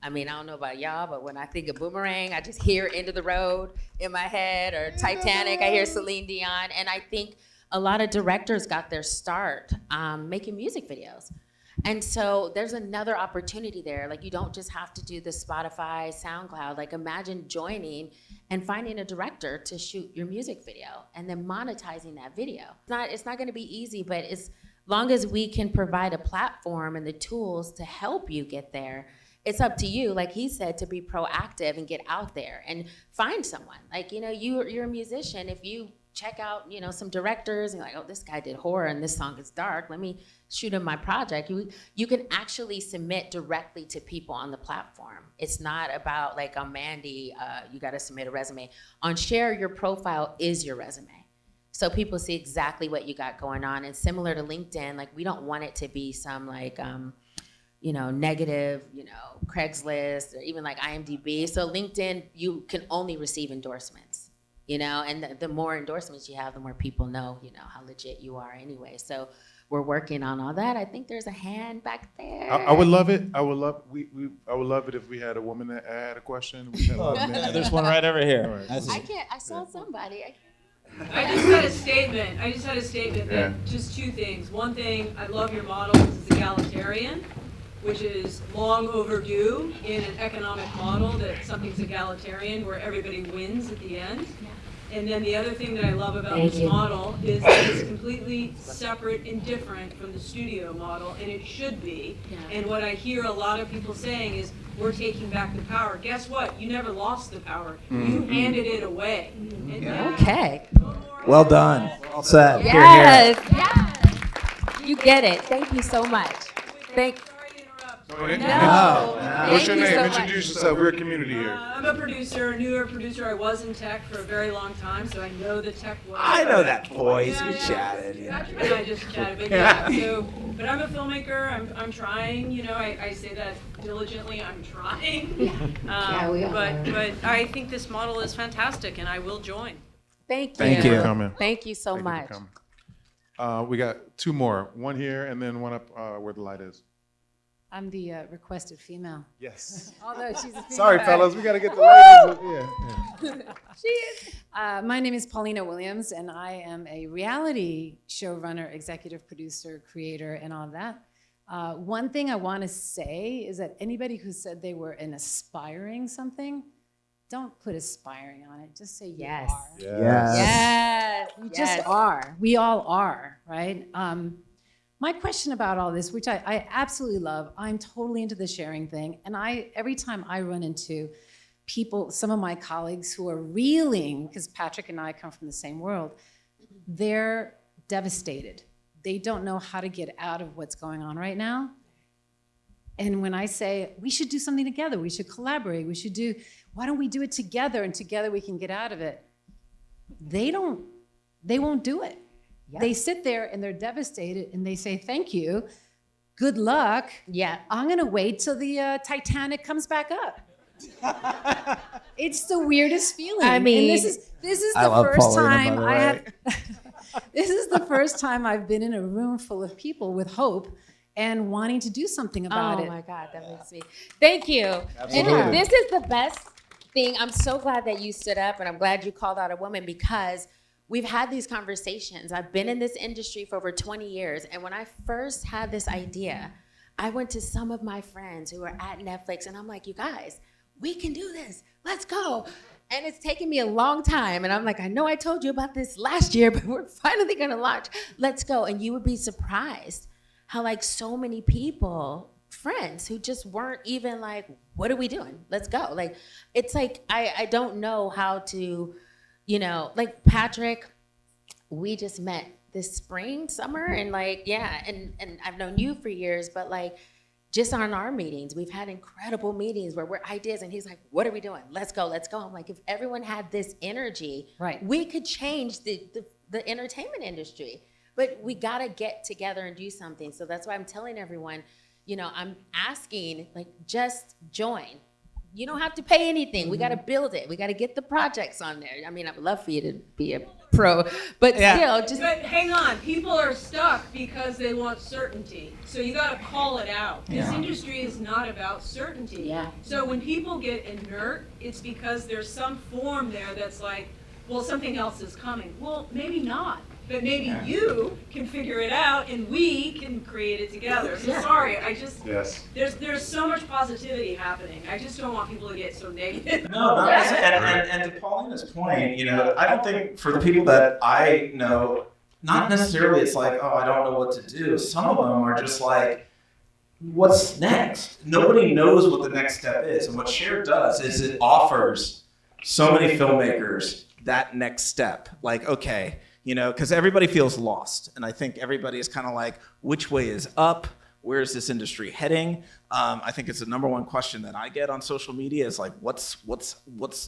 I mean, I don't know about y'all, but when I think of Boomerang, I just hear End of the Road in my head, or Titanic, I hear Celine Dion. And I think a lot of directors got their start making music videos. And so there's another opportunity there. Like, you don't just have to do the Spotify, SoundCloud. Like, imagine joining and finding a director to shoot your music video and then monetizing that video. It's not gonna be easy, but as long as we can provide a platform and the tools to help you get there, it's up to you, like he said, to be proactive and get out there and find someone. Like, you know, you're a musician. If you check out, you know, some directors and you're like, oh, this guy did horror and this song is dark, let me shoot him my project. You can actually submit directly to people on the platform. It's not about like, on Mandy, you gotta submit a resume. On Share, your profile is your resume. So people see exactly what you got going on. And similar to LinkedIn, like, we don't want it to be some like, you know, negative, you know, Craigslist or even like IMDb. So LinkedIn, you can only receive endorsements, you know, and the more endorsements you have, the more people know, you know, how legit you are anyway. So we're working on all that. I think there's a hand back there. I would love it. I would love it if we had a woman that had a question. We had a man. There's one right over here. I saw somebody. I just had a statement that just two things. One thing, I love your model because it's egalitarian, which is long overdue in an economic model that something's egalitarian where everybody wins at the end. And then the other thing that I love about this model is that it's completely separate and different from the studio model, and it should be. And what I hear a lot of people saying is, we're taking back the power. Guess what? You never lost the power. You handed it away. And Okay. Well done. Well said. Yes, yes. You get it. Thank you so much. What's your name? So Introduce yourself. We're a community here. I'm a producer, a newer producer. I was in tech for a very long time, so I know the tech world. I know that voice. We chatted. Patrick and I just chatted, but I'm a filmmaker. I'm trying. You know, I say that diligently. I'm trying. Yeah, we are. But I think this model is fantastic, and I will join. Thank you. Thank you for coming. Thank you so Thank you much. for coming. We got two more. One here and then one up where the light is. I'm the requested female. Yes. Although she's a female. Sorry, fellas. We got to get the ladies. Yeah. She is. My name is Paulina Williams, and I am a reality showrunner, executive producer, creator, and all that. One thing I want to say is that anybody who said they were an aspiring something, don't put aspiring on it. Just say you are. Yes. You just are. We all are, right? My question about all this, which I absolutely love, I'm totally into the sharing thing. And every time I run into people, some of my colleagues who are reeling, because Patrick and I come from the same world, they're devastated. They don't know how to get out of what's going on right now. And when I say, we should do something together, we should collaborate, why don't we do it together, and together we can get out of it, they won't do it. Yep. They sit there and they're devastated and they say, thank you, good luck. Yeah. I'm gonna wait till the Titanic comes back up. It's the weirdest feeling. I mean, and this is the first time I have, this is the first time I've been in a room full of people with hope and wanting to do something about it. Oh my God, that makes me, thank you. Absolutely. And this is the best thing. I'm so glad that you stood up, and I'm glad you called out a woman, because we've had these conversations. I've been in this industry for over 20 years. And when I first had this idea, I went to some of my friends who were at Netflix, and I'm like, you guys, we can do this. Let's go. And it's taken me a long time. And I'm like, I know I told you about this last year, but we're finally gonna launch. Let's go. And you would be surprised how like so many people, friends who just weren't even like, what are we doing? Let's go. Like, it's like, I don't know how to, you know, like Patrick, we just met this spring, summer, and like, yeah, and I've known you for years, but like, just on our meetings, we've had incredible meetings where we're ideas, and he's like, what are we doing? Let's go, let's go. I'm like, if everyone had this energy, right, we could change the entertainment industry, but we gotta get together and do something. So that's why I'm telling everyone, you know, I'm asking, like, just join. you don't have to pay anything. We got to build it. We got to get the projects on there. I mean, I would love for you to be a pro, but still, just. But hang on, people are stuck because they want certainty. So you got to call it out. This industry is not about certainty. Yeah. So when people get inert, it's because there's some form there that's like, well, something else is coming. Well, maybe not. But maybe you can figure it out and we can create it together. So sorry, I just, there's so much positivity happening. I just don't want people to get so negative. No, and to Paulina's point, you know, I don't think for the people that I know, not necessarily it's like, oh, I don't know what to do. Some of them are just like, what's next? Nobody knows what the next step is. And what SHARE does is it offers so many filmmakers that next step. Like, okay, you know, because everybody feels lost. And I think everybody is kind of like, which way is up? Where is this industry heading? I think it's the number one question that I get on social media is like, what's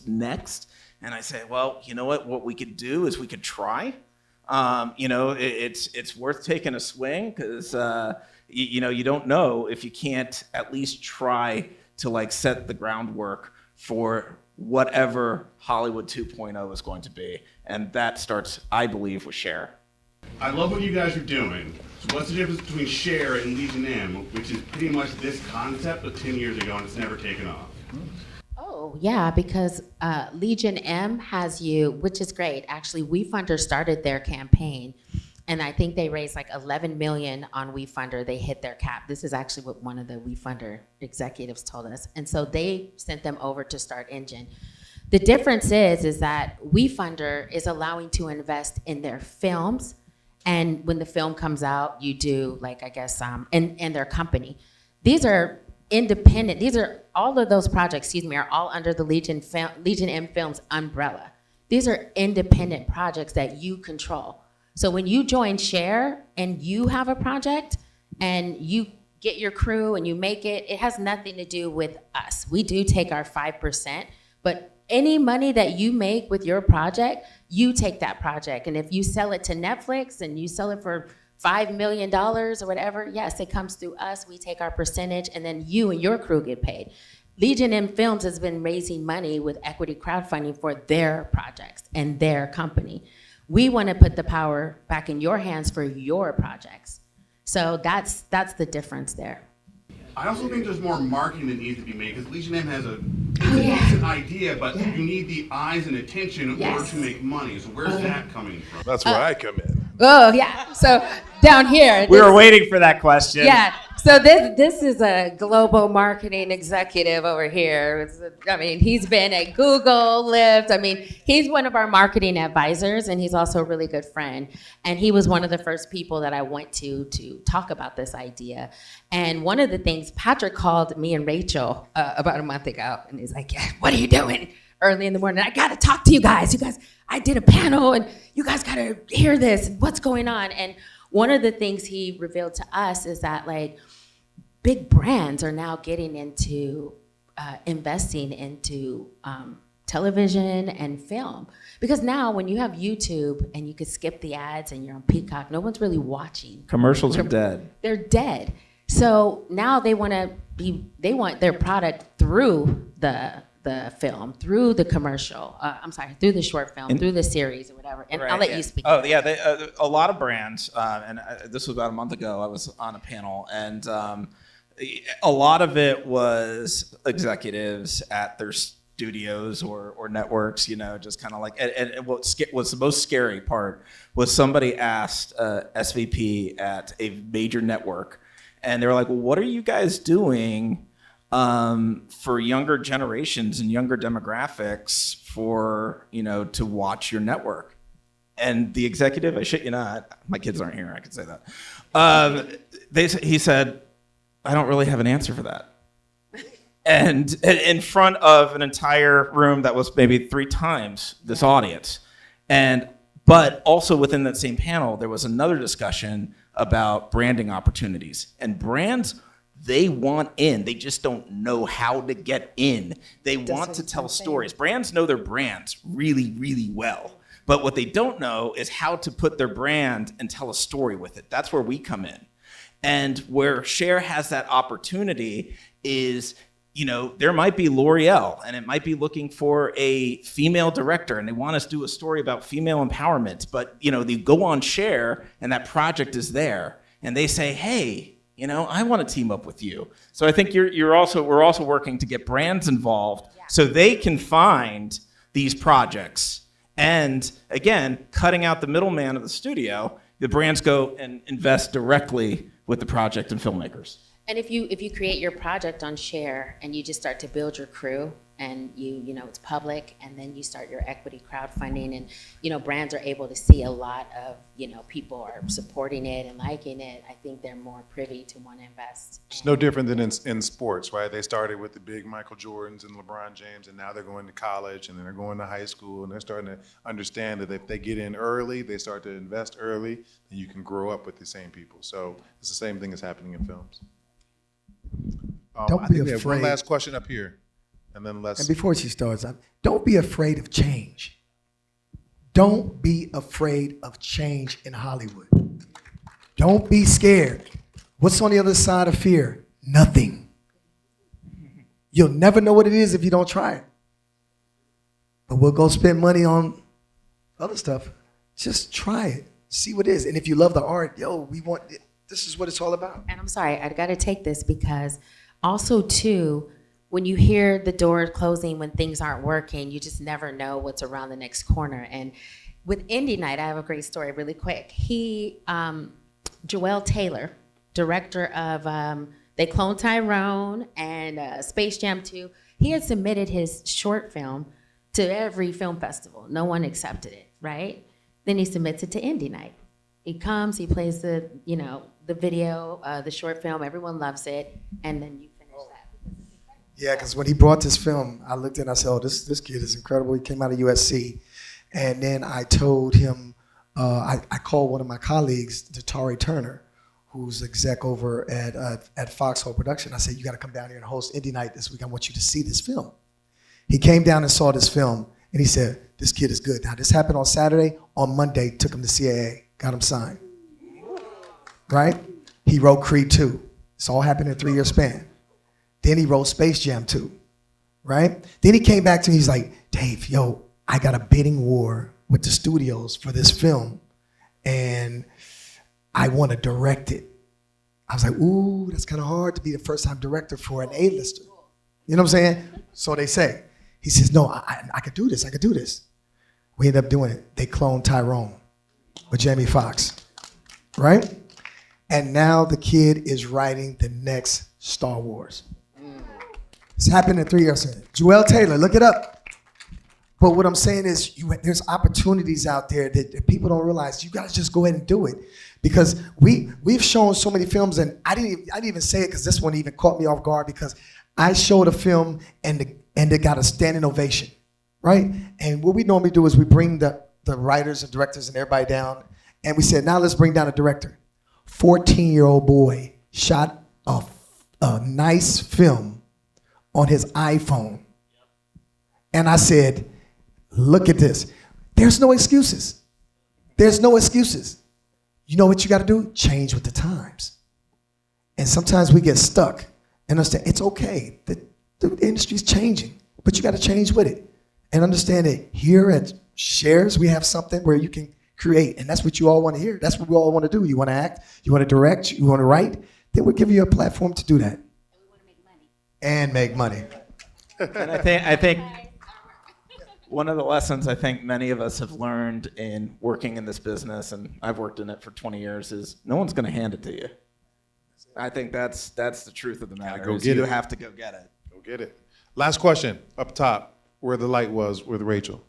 next? And I say, well, you know what we could do is we could try. You know, it's worth taking a swing because, you know, you don't know if you can't at least try to like set the groundwork for whatever Hollywood 2.0 is going to be. And that starts, I believe, with SHARE. I love what you guys are doing. So what's the difference between SHARE and Legion M, which is pretty much this concept of 10 years ago and it's never taken off? Oh, yeah, because Legion M has you, which is great. Actually, WeFunder started their campaign, and I think they raised like 11 million on WeFunder. They hit their cap. This is actually what one of the WeFunder executives told us. And so they sent them over to start Engine. The difference is that WeFunder is allowing to invest in their films. And when the film comes out, you do like, I guess, in their company. These are independent. These are all of those projects, are all under the Legion M Films umbrella. These are independent projects that you control. So when you join SHARE and you have a project and you get your crew and you make it, it has nothing to do with us. We do take our 5%, but any money that you make with your project, you take that project. And if you sell it to Netflix and you sell it for $5 million or whatever, yes, it comes through us, we take our percentage, and then you and your crew get paid. Legion M Films has been raising money with equity crowdfunding for their projects and their company. We want to put the power back in your hands for your projects. So that's the difference there. I also think there's more marketing that needs to be made because Legion M has a decent idea, but you need the eyes and attention in order to make money. So where's that coming from? That's where I come in. Oh, yeah. So down here. We were waiting for that question. Yeah. So this is a global marketing executive over here. I mean, he's been at Google, Lyft. I mean, he's one of our marketing advisors, and he's also a really good friend. And he was one of the first people that I went to talk about this idea. And one of the things, Patrick called me and Rachel about a month ago, and he's like, yeah, what are you doing? Early in the morning, I gotta talk to you guys. You guys, I did a panel, and you guys gotta hear this. What's going on? And one of the things he revealed to us is that like big brands are now getting into investing into television and film. Because now when you have YouTube and you can skip the ads and you're on Peacock, no one's really watching. Commercials are dead. They're dead. So now they want their product through the film, through the commercial, through the short film, through the series or whatever. And I'll let you speak. Oh, yeah, a lot of brands, and this was about a month ago, I was on a panel, and a lot of it was executives at their studios or networks, you know, just kind of like, and what was the most scary part was somebody asked SVP at a major network, and they were like, well, what are you guys doing for younger generations and younger demographics for, you know, to watch your network? And the executive, I shit you not, my kids aren't here, I can say that. He said, I don't really have an answer for that. And in front of an entire room that was maybe 3 times this audience. But also within that same panel, there was another discussion about branding opportunities. And brands, they want in. They just don't know how to get in. They want to tell stories. Brands know their brands really, really well. But what they don't know is how to put their brand and tell a story with it. That's where we come in. And where SHARE has that opportunity is there might be L'Oreal and it might be looking for a female director and they want us to do a story about female empowerment, but they go on Share and that project is there and they say, hey, I want to team up with you. So I think we're also working to get brands involved so they can find these projects. And again, cutting out the middleman of the studio, the brands go and invest directly with the project and filmmakers. And if you create your project on Share and you just start to build your crew and it's public, and then you start your equity crowdfunding, and brands are able to see a lot of people are supporting it and liking it, I think they're more privy to want to invest. It's no different than in sports, right? They started with the big Michael Jordans and LeBron James, and now they're going to college and then they're going to high school, and they're starting to understand that if they get in early, they start to invest early, then you can grow up with the same people. So it's the same thing that's happening in films. Don't I be think we have one afraid. last question up here, and then let's. And before she starts, don't be afraid of change. Don't be afraid of change in Hollywood. Don't be scared. What's on the other side of fear? Nothing. You'll never know what it is if you don't try it. But we'll go spend money on other stuff. Just try it. See what it is. And if you love the art, we want it. This is what it's all about. And I'm sorry, I got to take this because also too, when you hear the door closing when things aren't working, you just never know what's around the next corner. And with IndieNight, I have a great story really quick. Joel Taylor, director of They Cloned Tyrone and Space Jam 2, he had submitted his short film to every film festival. No one accepted it, right? Then he submits it to IndieNight. He comes, he plays the video, the short film, everyone loves it, and then you finish that. Yeah, because when he brought this film, I looked at it and I said, oh, this kid is incredible. He came out of USC. And then I told him, I called one of my colleagues, Tari Turner, who's exec over at Foxhole Production. I said, you got to come down here and host IndieNight this week. I want you to see this film. He came down and saw this film, and he said, this kid is good. Now, this happened on Saturday. On Monday, took him to CAA, got him signed. Right? He wrote Creed 2. This all happened in a 3-year span. Then he wrote Space Jam 2. Right? Then he came back to me, he's like, Dave, I got a bidding war with the studios for this film, and I want to direct it. I was like, ooh, that's kind of hard to be the first-time director for an A-lister. You know what I'm saying? So they say. He says, no, I could do this. I could do this. We ended up doing it. They cloned Tyrone with Jamie Foxx, right? And now the kid is writing the next Star Wars. It's happened in 3 years. Joel Taylor, look it up. But what I'm saying is there's opportunities out there that people don't realize. You guys just go ahead and do it. Because we've shown so many films, and I didn't even say it because this one even caught me off guard, because I showed a film and it got a standing ovation, right? And what we normally do is we bring the writers and directors and everybody down, and we said, now let's bring down a director. 14-year-old boy shot a nice film on his iPhone. And I said, look at this. There's no excuses. There's no excuses. You know what you got to do? Change with the times. And sometimes we get stuck and understand it's okay. The industry's changing, but you got to change with it. And understand that here at Shares, we have something where you can create. And that's what you all want to hear. That's what we all want to do. You want to act, you want to direct, you want to write. Then we'll give you a platform to do that. And make money. And I think one of the lessons I think many of us have learned in working in this business, and I've worked in it for 20 years, is no one's going to hand it to you. I think that's the truth of the matter. Go get you it. have to go get it. Go get it. Last question up top, where the light was with Rachel.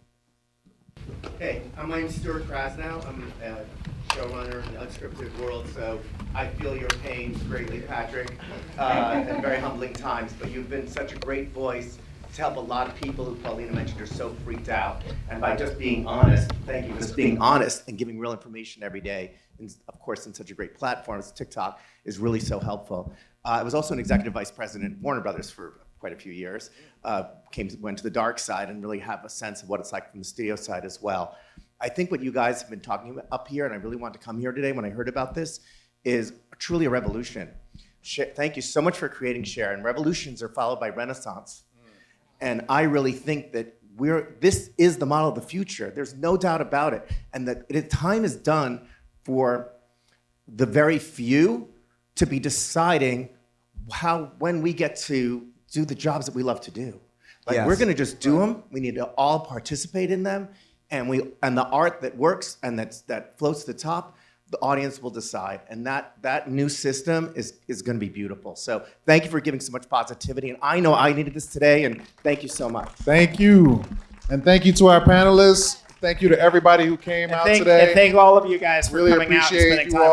Hey, my name's Stuart Krasnow. I'm a showrunner in the unscripted world, so I feel your pain greatly, Patrick, in very humbling times. But you've been such a great voice to help a lot of people who Paulina mentioned are so freaked out. And by just being honest, thank you, just being honest and giving real information every day, and of course in such a great platform as TikTok, is really so helpful. I was also an executive vice president at Warner Brothers for quite a few years. Went to the dark side and really have a sense of what it's like from the studio side as well. I think what you guys have been talking about up here, and I really wanted to come here today when I heard about this, is truly a revolution. Thank you so much for creating Share. And revolutions are followed by renaissance. And I really think that this is the model of the future. There's no doubt about it. And that the time is done for the very few to be deciding when we get to do the jobs that we love to do. Like we're gonna just do them. We need to all participate in them. And the art that works and that floats to the top, the audience will decide. And that new system is gonna be beautiful. So thank you for giving so much positivity. And I know I needed this today, and thank you so much. Thank you. And thank you to our panelists. Thank you to everybody who came out today. And thank all of you guys for Really coming out and appreciate spending you time with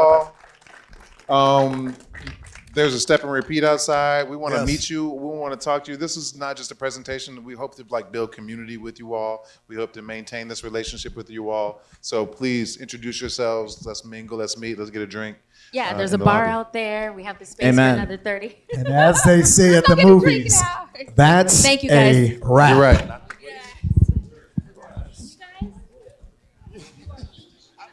all. us. There's a step and repeat outside. We want to Yes. meet you. We want to talk to you. This is not just a presentation. We hope to build community with you all. We hope to maintain this relationship with you all. So please introduce yourselves. Let's mingle. Let's meet. Let's get a drink. Yeah, there's a in the bar lobby. out there. We have the space Amen. for another 30. And as they say at the movies, that's Thank you, guys. a wrap. You're right.